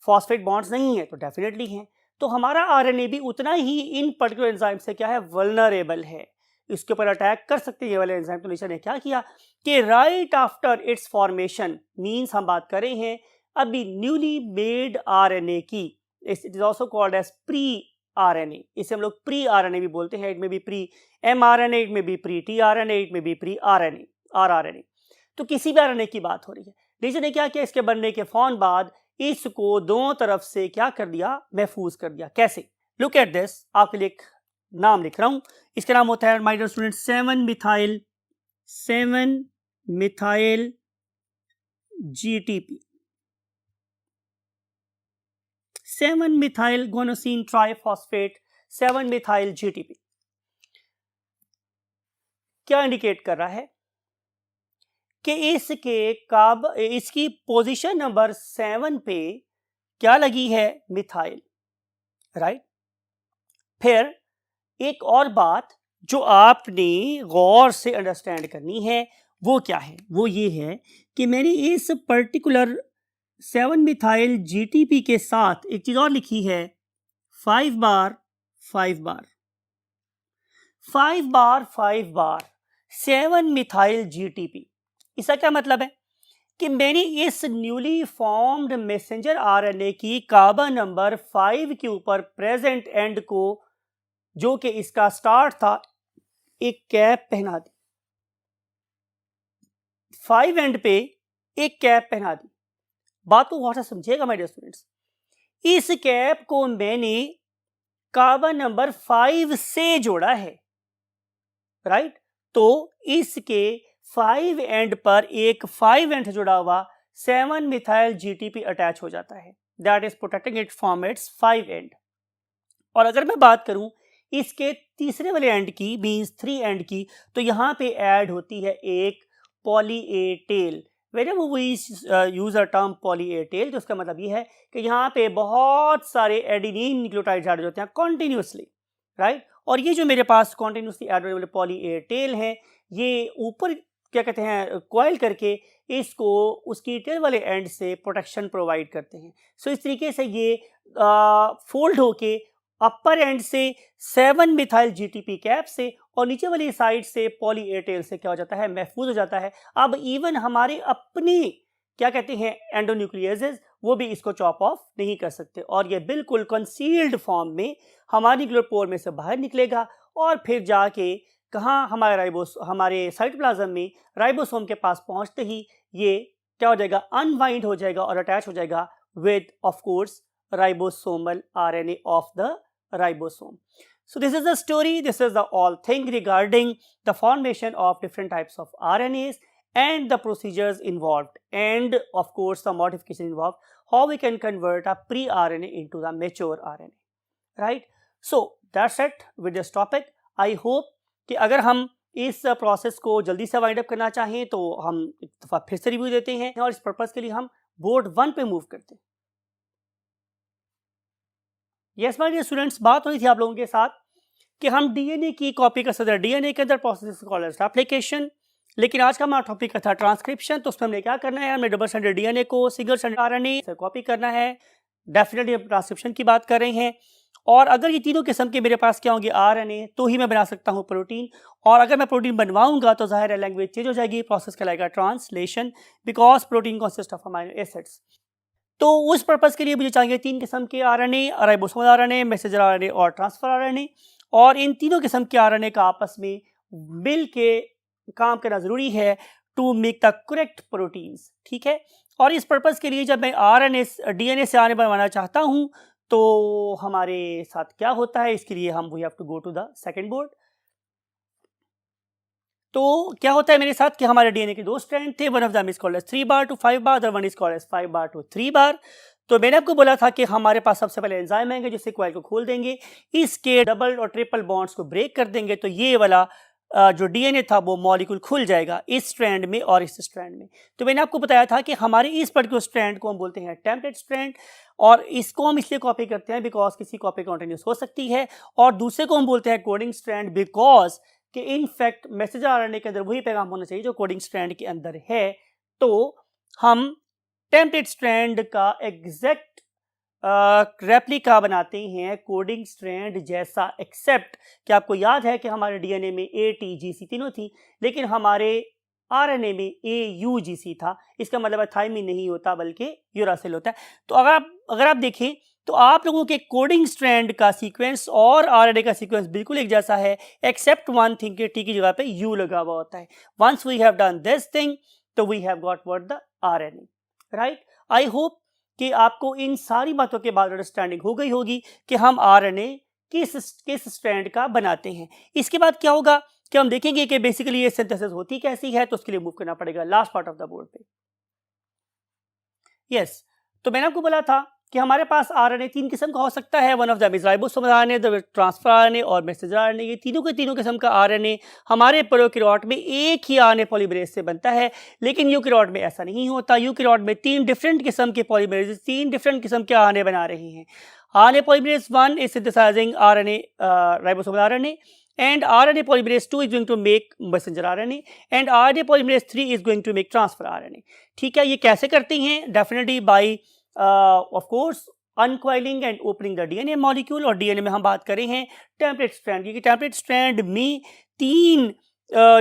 फॉस्फेट बॉन्ड्स नहीं है? तो डेफिनेटली हैं। तो हमारा आरएनए भी उतना ही इन पर्टिकुलर एंजाइम से क्या है? वल्नरेबल है, इसके ऊपर अटैक कर सकते हैं ये वाले एंजाइम। तो नेचर ने क्या किया कि right after its formation, means हम बात कर रहे हैं अभी न्यूली मेड आरएनए की, it is also called as pre RNA, इसे हम लोग प्री आरएनए भी बोलते हैं। इट में बी प्री एमआरएनए, इट में बी प्री टीआरएनए, इट में बी प्री आरएनए, आरआरएनए। तो किसी भी आरएनए की बात हो रही है। नेचर ने क्या किया? इसके बनने के फौरन बाद इसको दोनों तरफ से क्या कर दिया? महफूज कर दिया। कैसे? लुक एट दिस, आपके लिए एक नाम लिख रहा हूं, इसका नाम होता है my dear student seven methyl GTP, seven methyl guanosine triphosphate, seven methyl GTP. क्या इंडिकेट कर रहा है कि इसकी पोजीशन नंबर 7 पे क्या लगी है? मिथाइल। राइट। फिर एक और बात जो आपने गौर से अंडरस्टैंड करनी है वो क्या है? वो ये है कि मैंने इस पर्टिकुलर 7-मिथाइल जीटीपी के साथ एक चीज और लिखी है, 5 बार 5 बार 5 बार 5 बार 7-मिथाइल जीटीपी। इसका क्या मतलब है कि मैंने इस न्यूली फॉर्म्ड मैसेंजर आरएनए की कार्बन नंबर 5 के ऊपर प्रेजेंट एंड को, जो कि इसका स्टार्ट था, एक कैप पहना दी। 5 एंड पे एक कैप पहना दी। बात को गौर से समझिएगा माय डियर स्टूडेंट्स। इस कैप को मैंने कार्बन नंबर 5 से जोड़ा है। राइट। तो इसके 5 एंड पर एक 5 एंड जुड़ा हुआ 7-मिथाइल जीटीपी अटैच हो जाता है। That is protecting it from its 5 and. और अगर मैं बात करूं इसके तीसरे वाले एंड की, मींस 3 एंड की, तो यहां पे ऐड होती है एक poly A tail. Whenever we use a term poly A tail, तो उसका मतलब ये है कि यहाँ पे बहुत सारे एडिनिन न्यूक्लियोटाइड्स ऐड होते हैं कॉन्टिन्यूसली। राइट। और ये जो मेरे पास कॉन्टिन्यूसली ऐड होने वाले पॉली ए टेल है, ये ऊपर क्या कहते हैं, कॉइल करके इसको उसकी टेल वाले एंड से प्रोटेक्शन प्रोवाइड करते हैं। सो इस तरीके से ये फोल्ड होके अपर एंड से 7-मिथाइल जीटीपी कैप से और नीचे वाली साइड से पॉली ए टेल से क्या हो जाता है? महफूज हो जाता है। अब इवन हमारे अपने क्या कहते हैं एंडोन्यूक्लियेजेस, वो भी इसको चॉप ऑफ नहीं कर सकते और ये बिल्कुल कंसील्ड फॉर्म में हमारी न्यूक्लियर पोर में से बाहर निकलेगा और फिर जाके कहाँ? हमारे साइटोप्लाज्म में राइबोसोम के पास पहुंचते ही ये क्या हो जाएगा? अनवाइंड हो जाएगा और अटैच हो जाएगा with of course ribosomal RNA of the ribosome. So this is the story, this is the all thing regarding the formation of different types of RNAs and the procedures involved, and of course the modification involved, how we can convert a pre-RNA into the mature RNA, right? So that's it with this topic. I hope कि अगर हम इस process को जल्दी से wind up करना चाहें तो हम एक दफ़ा फिर से रिव्यू देते हैं और इस पर्पस के लिए हम बोर्ड 1 पे मूव करते हैं। यस माय डियर स्टूडेंट्स, बात हो रही थी आप लोगों के साथ कि हम डीएनए की कॉपी कर सकते हैं। डीएनए के अंदर प्रोसेस कॉल्ड एप्लीकेशन, लेकिन आज का हमारा टॉपिक था ट्रांसक्रिप्शन। तो उसमें हमने क्या करना है, हमें डबल स्ट्रैंडेड डीएनए को सिंगल स्ट्रैंडेड आरएनए से कॉपी करना है। डेफिनेटली हम ट्रांसक्रिप्शन की बात कर रहे हैं। और अगर ये तीनों किस्म के मेरे पास क्या होंगे, आरएनए, तो ही मैं बना सकता हूँ प्रोटीन। और अगर मैं प्रोटीन बनवाऊंगा तो जाहिर है लैंग्वेज चेंज हो जाएगी, प्रोसेस कहलाएगा translation, because protein consist of amino acids. तो उस पर्पस के लिए मुझे चाहिए 3 किस्म के RNA, ribosomal RNA, messenger RNA और ट्रांसफर आरएनए। और इन तीनों किस्म के आरएनए का आपस में मिल के काम करना जरूरी है to make the correct proteins, ठीक है। और इस पर्पस के लिए जब मैं आरएनए डीएनए से आरएनए बनवाना चाहता हूं तो हमारे साथ क्या होता है, इसके लिए हम we have to go to the second board. तो क्या होता है मेरे साथ कि हमारे डीएनए के 2 स्ट्रैंड थे, one of them is called as 3 bar to 5 bar, other one is called as 5 bar to 3 bar. तो मैंने आपको बोला था कि हमारे पास सबसे पहले एंजाइम आएंगे जिससे कॉइल को खोल देंगे, इसके डबल और ट्रिपल बॉन्ड्स को ब्रेक कर देंगे, तो ये वाला जो डीएनए था वो मॉलिक्यूल खुल जाएगा इस स्ट्रैंड में और इस स्ट्रैंड में। तो मैंने आपको बताया था कि हमारे इस पर्टिकुलर स्ट्रैंड को हम बोलते हैं टेम्पलेट स्ट्रैंड, और इसको हम इसलिए कॉपी करते हैं बिकॉज किसी कॉपी कॉन्टिन्यूस हो सकती है, और दूसरे को हम बोलते हैं कोडिंग स्ट्रैंड बिकॉज कि इनफैक्ट मैसेंजर आरएनए के अंदर वही पैगाम होना चाहिए जो कोडिंग स्ट्रैंड के अंदर है। तो हम टेम्पलेट स्ट्रैंड का एग्जैक्ट रेप्लिका बनाते हैं कोडिंग स्ट्रैंड जैसा, एक्सेप्ट कि आपको याद है कि हमारे डीएनए में ए टी जी सी तीनों थी, लेकिन हमारे आरएनए में ए यू जी सी था। इसका मतलब है थाइमिन नहीं होता बल्कि यूरासिल होता है। तो अगर आप देखें तो आप लोगों के कोडिंग स्ट्रैंड का सीक्वेंस और आरएनए का सीक्वेंस बिल्कुल एक जैसा है, एक्सेप्ट वन थिंग कि टी की जगह पे यू लगा हुआ होता है। Once we have done this thing तो we have got what the RNA, right. I hope कि आपको इन सारी बातों के बाद अंडरस्टैंडिंग हो गई होगी कि हम आरएनए किस स्ट्रैंड का बनाते हैं। इसके बाद क्या होगा कि हम देखेंगे कि बेसिकली ये सिंथेसिस होती कैसी है, तो उसके लिए मूव करना पड़ेगा last part of the board पे। यस, तो मैंने आपको बोला था कि हमारे पास आरएनए 3 किस्म का हो सकता है, one of them is ribosomal RNA, the transfer RNA और मैसेंजर आरएनए। ये तीनों के तीनों किस्म का आरएनए हमारे प्रोकैरियोट में एक ही आरएनए पॉलीमरेज से बनता है, लेकिन यूकैरियोट में ऐसा नहीं होता। यूकैरियोट में 3 डिफरेंट किस्म के पॉलीमरेज 3 डिफरेंट किस्म के आरएनए बना रहे हैं। RNA polymerase 1 is synthesizing RNA, ribosomal RNA, and RNA polymerase 2 is going to make messenger RNA, and RNA polymerase 3 is going to make transfer RNA। ठीक है, ये कैसे करते हैं? Definitely by of course uncoiling and opening the DNA molecule. और DNA में हम बात कर रहे हैं टेम्पलेट स्ट्रैंड, क्योंकि टेम्पलेट स्ट्रैंड में 3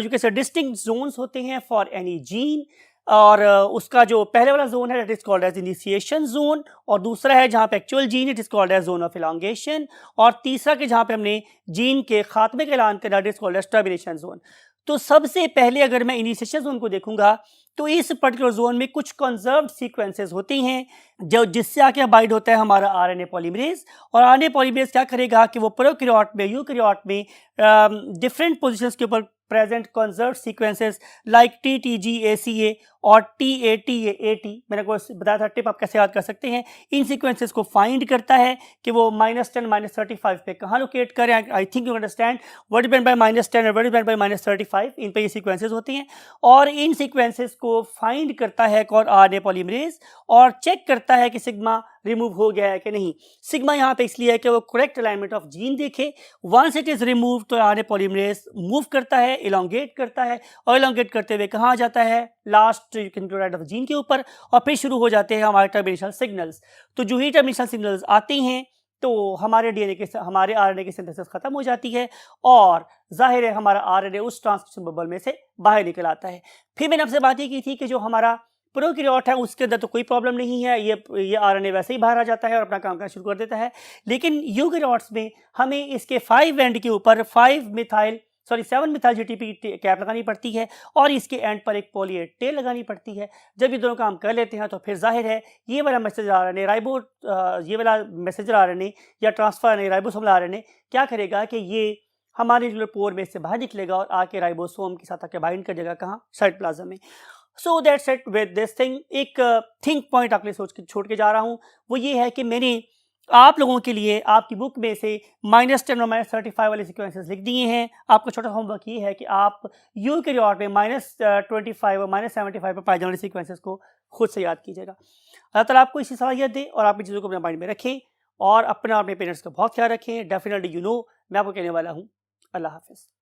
जो कैसे डिस्टिंक्ट जोन्स होते हैं फॉर एनी जीन। और उसका जो पहले वाला जोन है, it is called as initiation zone, और दूसरा है जहाँ पे actual gene, it is called as zone of elongation, और तीसरा के जहाँ पे हमने जीन के खात्मे का ऐलान करना, it is called as termination zone. तो सबसे पहले अगर मैं इनिशिएशन जोन को देखूंगा तो इस पर्टिकुलर जोन में कुछ कंजर्व्ड सीक्वेंसेस होती हैं जो जिससे आके बाइंड होता है हमारा आरएनए पॉलीमरेज। और आरएनए पॉलीमरेज क्या करेगा कि वो प्रोकैरियोट में यूकैरियोट में डिफरेंट पोजीशंस के ऊपर present conserved sequences like TTG-ACA और TATA-AT, मैंने आपको बताया था टिप आप कैसे याद कर सकते हैं। इन सीक्वेंसेस को फाइंड करता है कि वो -10 -35 पे कहाँ लोकेट करें। I think you understand what is meant bye -10 और व्हाट इज मेंट बाय -35, इन पे ये सीक्वेंसेस होती हैं। और इन सीक्वेंसेस को फाइंड करता है कौन, आरएनए पॉलीमरेज, और चेक करता है कि सिग्मा रिमूव हो गया है कि नहीं। सिग्मा यहाँ पे इसलिए है कि वो करेक्ट अलाइनमेंट ऑफ जीन देखे। वंस इट इज रिमूव तो आरएनए पॉलीमरेज मूव करता है, इलोंगेट करता है, और इलोंगेट करते हुए कहाँ जाता है, लास्ट यूक्लियोटाइड ऑफ जीन के ऊपर, और फिर शुरू हो जाते हैं हमारे टर्मिनेशन सिग्नल्स। तो जो ही टर्मिनेशन सिग्नल्स आते हैं तो हमारे डीएनए के हमारे आरएनए की सिंथेसिस खत्म हो जाती है, और जाहिर है हमारा आरएनए उस ट्रांसक्रिप्शन बबल में से बाहर निकल आता है। फिर मैंने आपसे बात ये की थी कि जो हमारा प्रोकैरियोट है उसके अंदर तो कोई प्रॉब्लम नहीं है, ये आरएनए वैसे ही बाहर आ जाता है और अपना काम करना शुरू कर देता है। लेकिन यूकैरियोट्स में हमें इसके 5 एंड के ऊपर 7 मिथाइल GTP कैप लगानी पड़ती है, और इसके एंड पर एक पॉली ए टेल लगानी पड़ती है। जब ये दोनों काम कर लेते हैं तो फिर जाहिर है ये वाला मैसेंजर आरएनए ये वाला मैसेंजर आरएनए या ट्रांसफर आरएनए राइबोसोमल आरएनए क्या करेगा कि ये हमारे न्यूक्लियर पोर में से बाहर निकलेगा और आके राइबोसोम के साथ आके बाइंड कर जाएगा कहाँ, साइटोप्लाज्म में। So that's it with this thing. एक थिंक पॉइंट आपके लिए छोड़ के जा रहा हूँ, वो ये है कि मैंने आप लोगों के लिए आपकी बुक में से -10 और -35 वाले सीक्वेंसेस लिख दिए हैं। आपका छोटा होमवर्क ये है कि आप यूकेरियोट में -25 और -75 पर पाए जाने वाले सीक्वेंसेस को खुद से याद कीजिएगा। अल्लाह ताला आपको इसी सलाहियत दे और आप इन चीज़ों को अपने माइंड में रखें और अपना और अपने पेरेंट्स का बहुत ख्याल रखें। डेफिनेटली मैं आपको कहने वाला हूँ, अल्लाह हाफिज़।